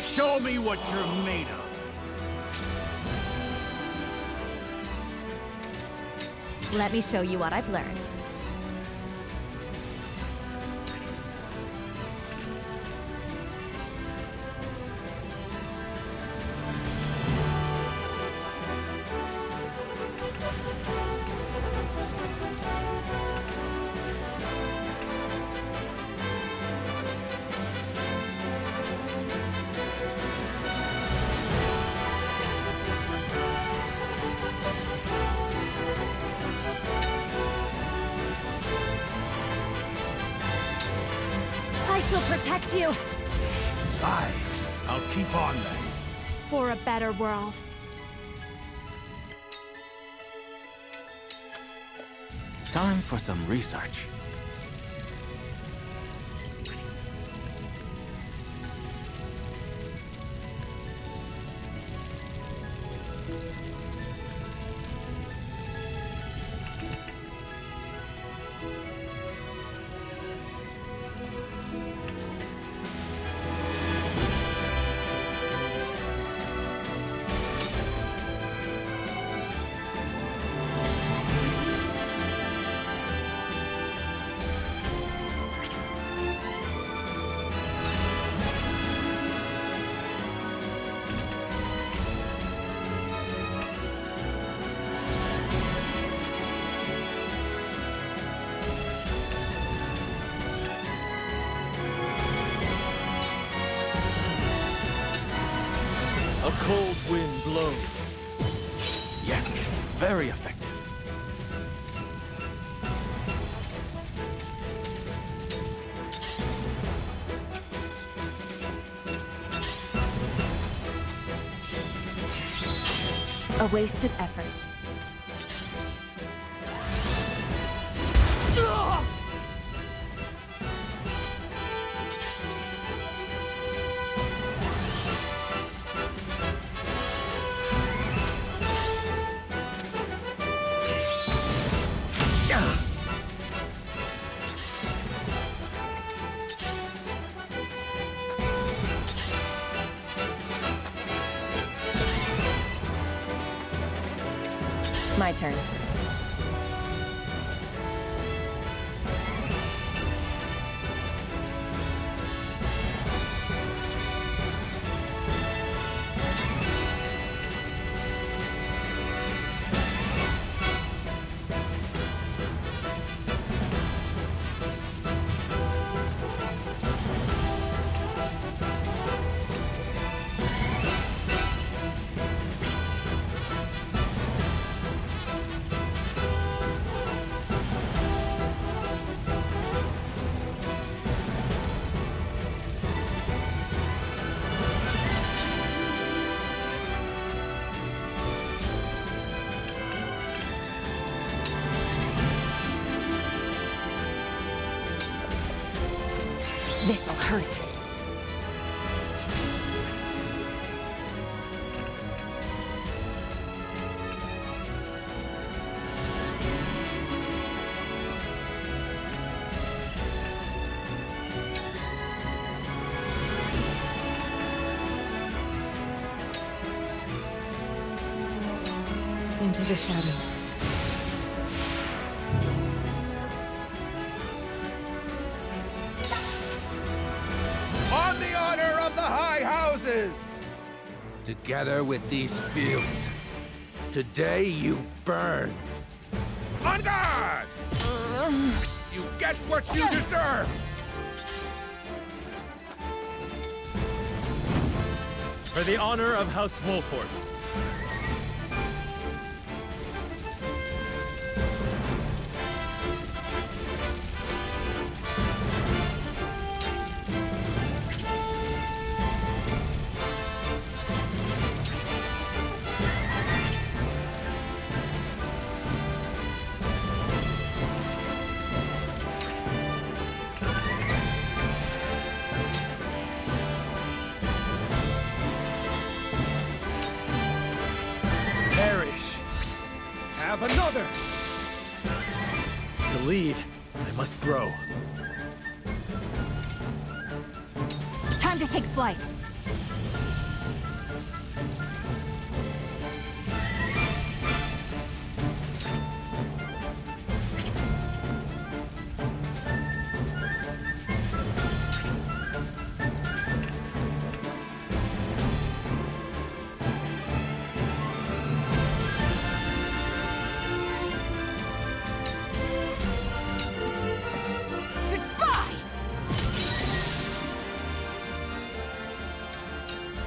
Show me what you're made of! Let me show you what I've learned. I shall protect you Aye, I'll keep on then. for a better world. Time for some research. A cold wind blows. Yes, very effective. A wasted effort. My turn. This'll hurt. Into the shadows. On the honor of the High Houses! Together with these fields, today you burn. On guard! You get what you deserve! For the honor of House Wolford. Have another! To lead, I must grow. Time to take flight.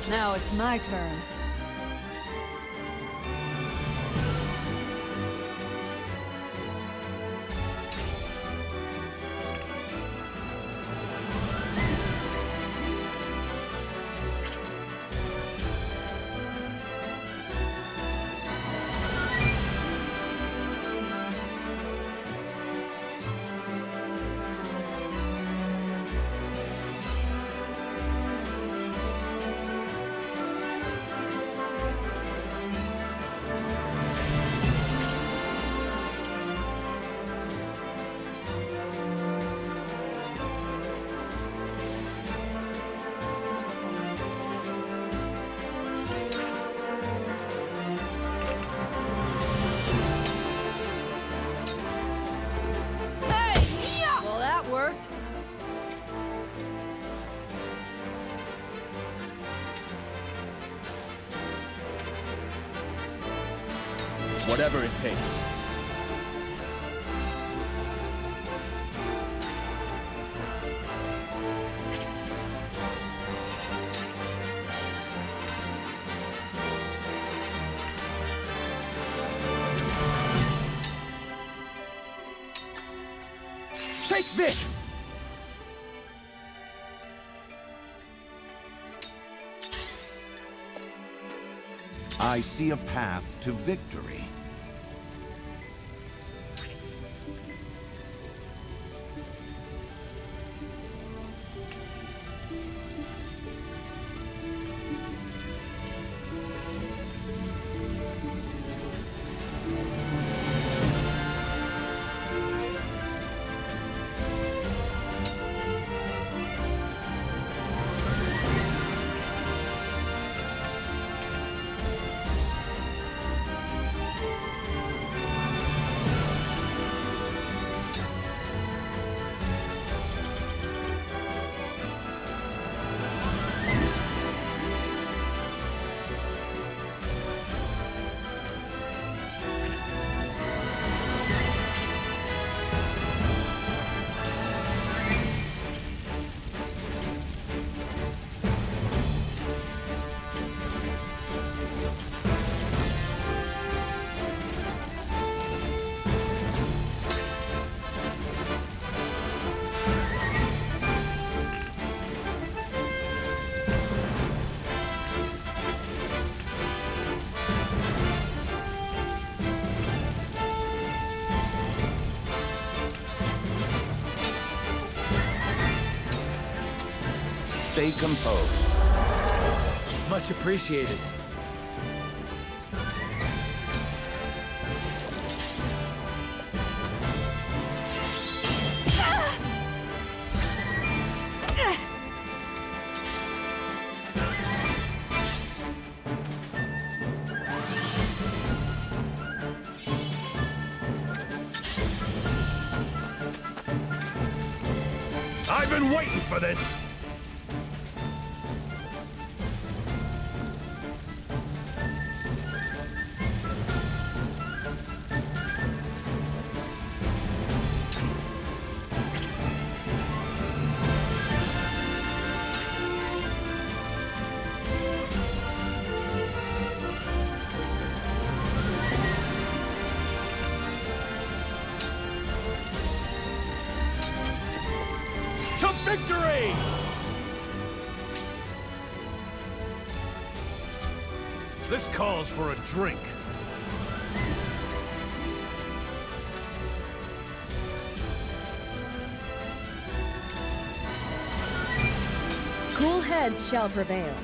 Now it's my turn. Worked. Whatever it takes. Take this! I see a path to victory. Stay composed. Much appreciated. I've been waiting for this! To victory! This calls for a drink. Cool heads shall prevail.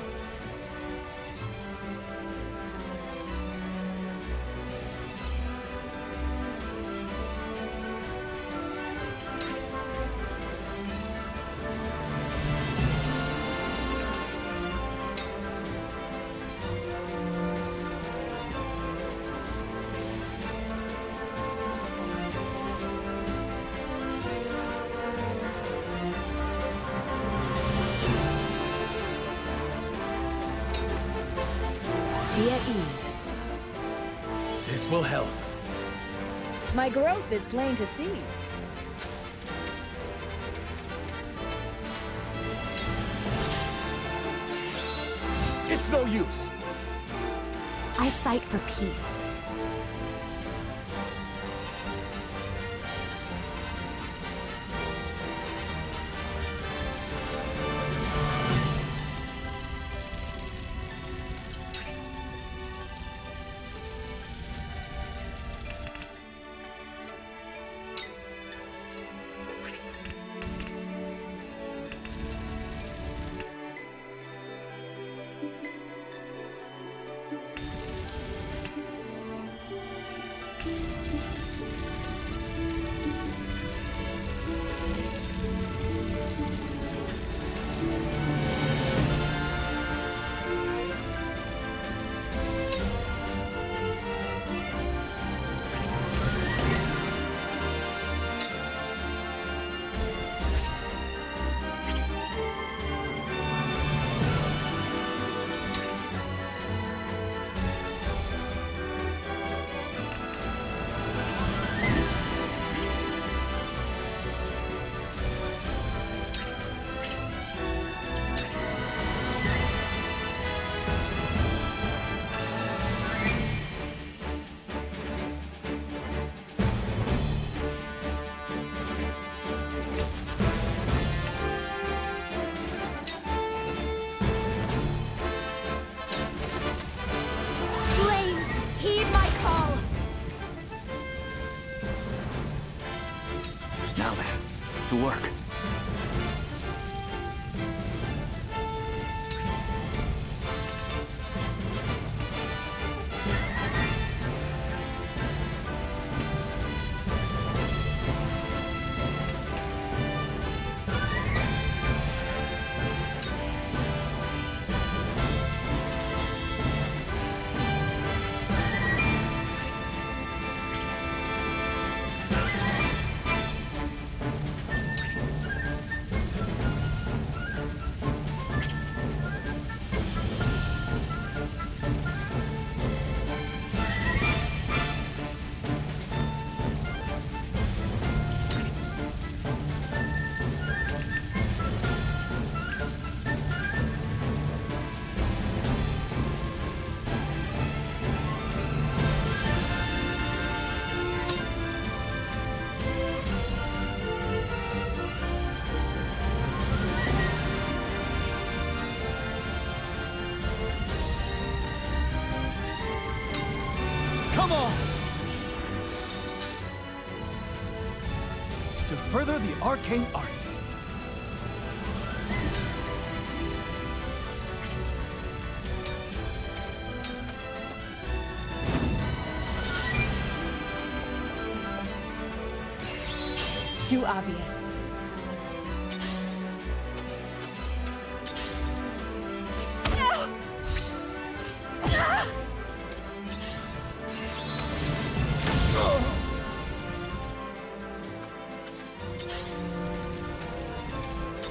Be at ease. This will help. My growth is plain to see. It's no use. I fight for peace. Come on! To further the arcane arts. Too obvious.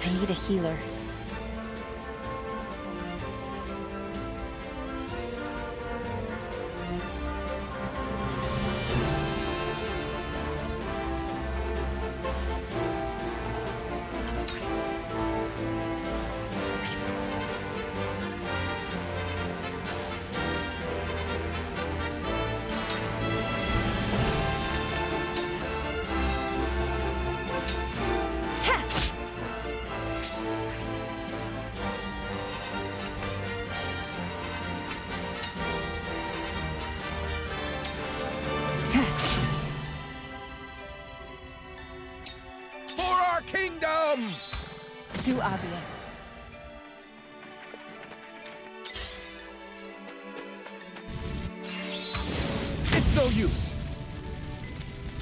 I need a healer. Kingdom! Too obvious. It's no use!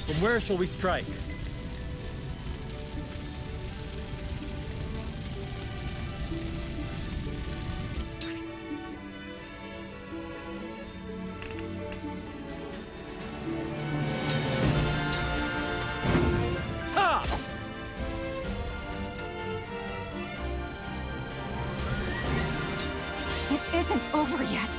From where shall we strike? It isn't over yet.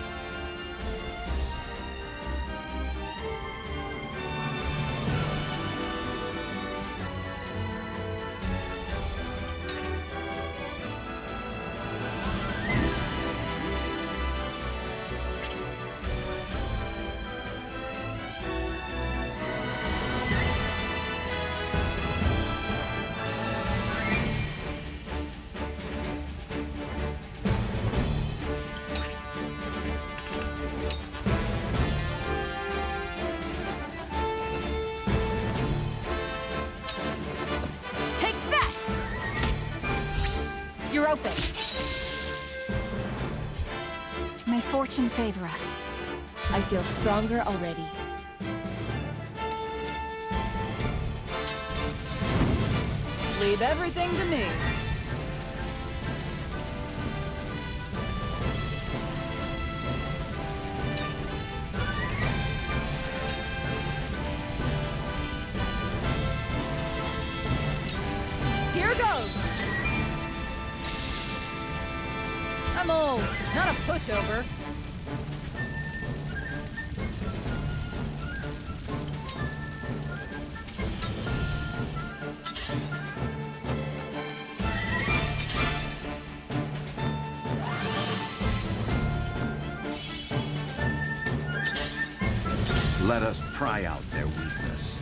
You're open. May fortune favor us. I feel stronger already. Leave everything to me. Here goes. I'm old, not a pushover. Let us pry out their weakness.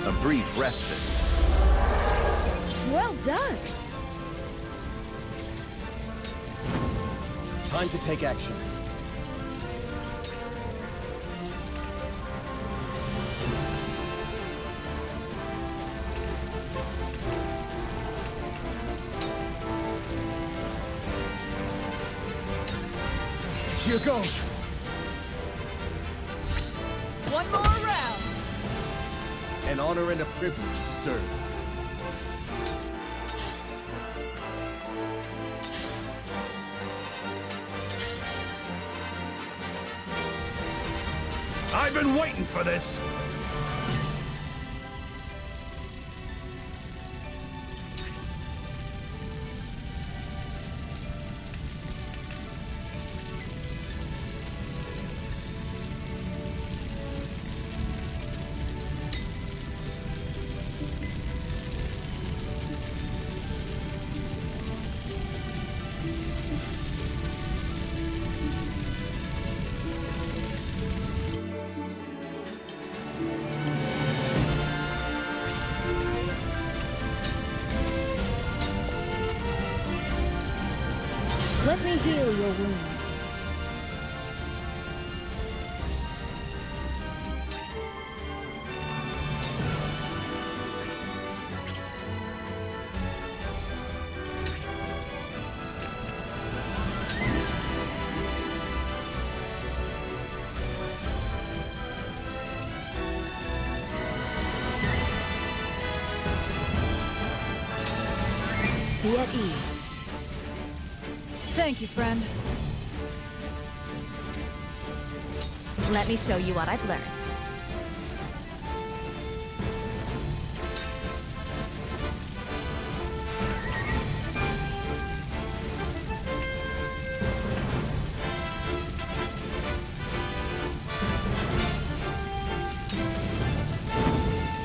A brief respite. Well done! Time to take action. Here goes! One more round! An honor and a privilege to serve. I've been waiting for this! Let me heal your wounds. Be at ease. Thank you, friend. Let me show you what I've learned.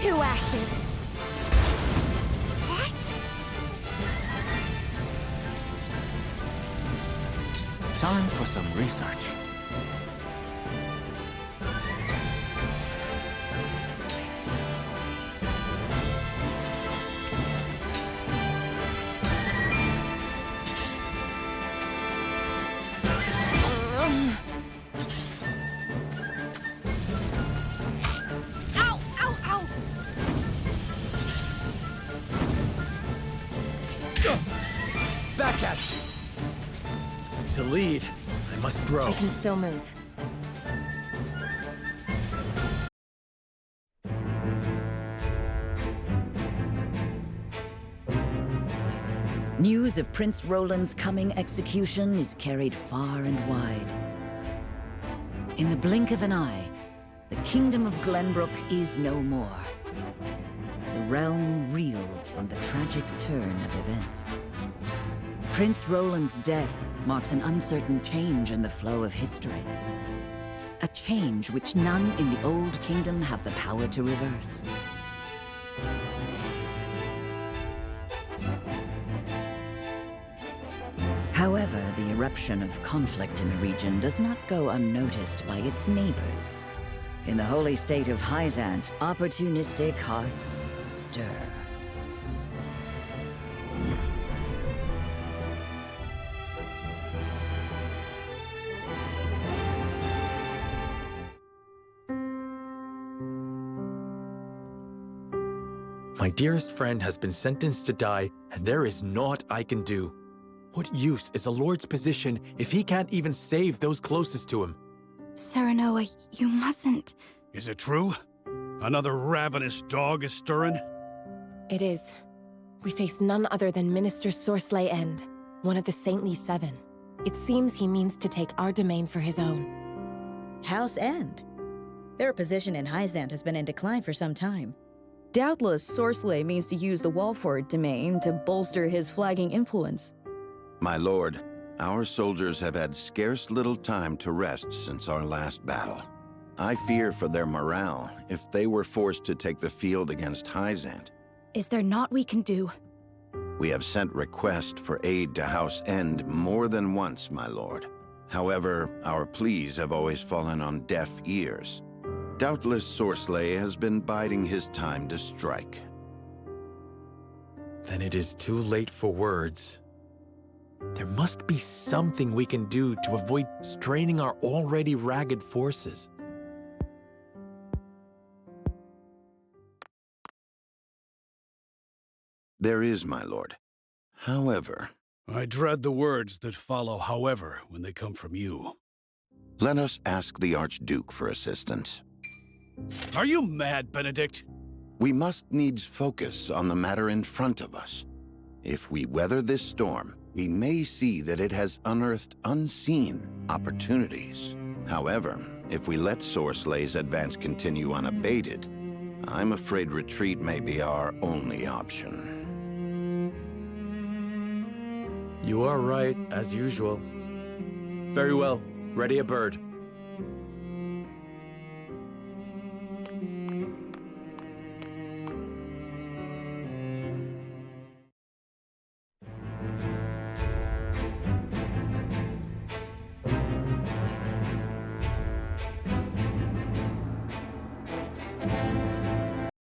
Two ashes. Time for some research. Ow! Ow! Ow! Back at you! To lead, I must grow. I can still move. News of Prince Roland's coming execution is carried far and wide. In the blink of an eye, the kingdom of Glenbrook is no more. The realm reels from the tragic turn of events. Prince Roland's death marks an uncertain change in the flow of history. A change which none in the Old Kingdom have the power to reverse. However, the eruption of conflict in the region does not go unnoticed by its neighbors. In the holy state of Hyzant, opportunistic hearts stir. My dearest friend has been sentenced to die, and there is naught I can do. What use is a lord's position if he can't even save those closest to him? Serenoa, you mustn't. Is it true? Another ravenous dog is stirring? It is. We face none other than Minister Sorsley End, one of the Saintly Seven. It seems he means to take our domain for his own. House End. Their position in Hyzant has been in decline for some time. Doubtless, Sorsley means to use the Walford domain to bolster his flagging influence. My lord, our soldiers have had scarce little time to rest since our last battle. I fear for their morale if they were forced to take the field against Hyzant. Is there naught we can do? We have sent requests for aid to House End more than once, my lord. However, our pleas have always fallen on deaf ears. Doubtless Sorsley has been biding his time to strike. Then it is too late for words. There must be something we can do to avoid straining our already ragged forces. There is, my lord. However... I dread the words that follow however when they come from you. Let us ask the Archduke for assistance. Are you mad, Benedict? We must needs focus on the matter in front of us. If we weather this storm, we may see that it has unearthed unseen opportunities. However, If we let Sorslay's advance continue unabated, I'm afraid retreat may be our only option. You are right, as usual. Very well. Ready a bird.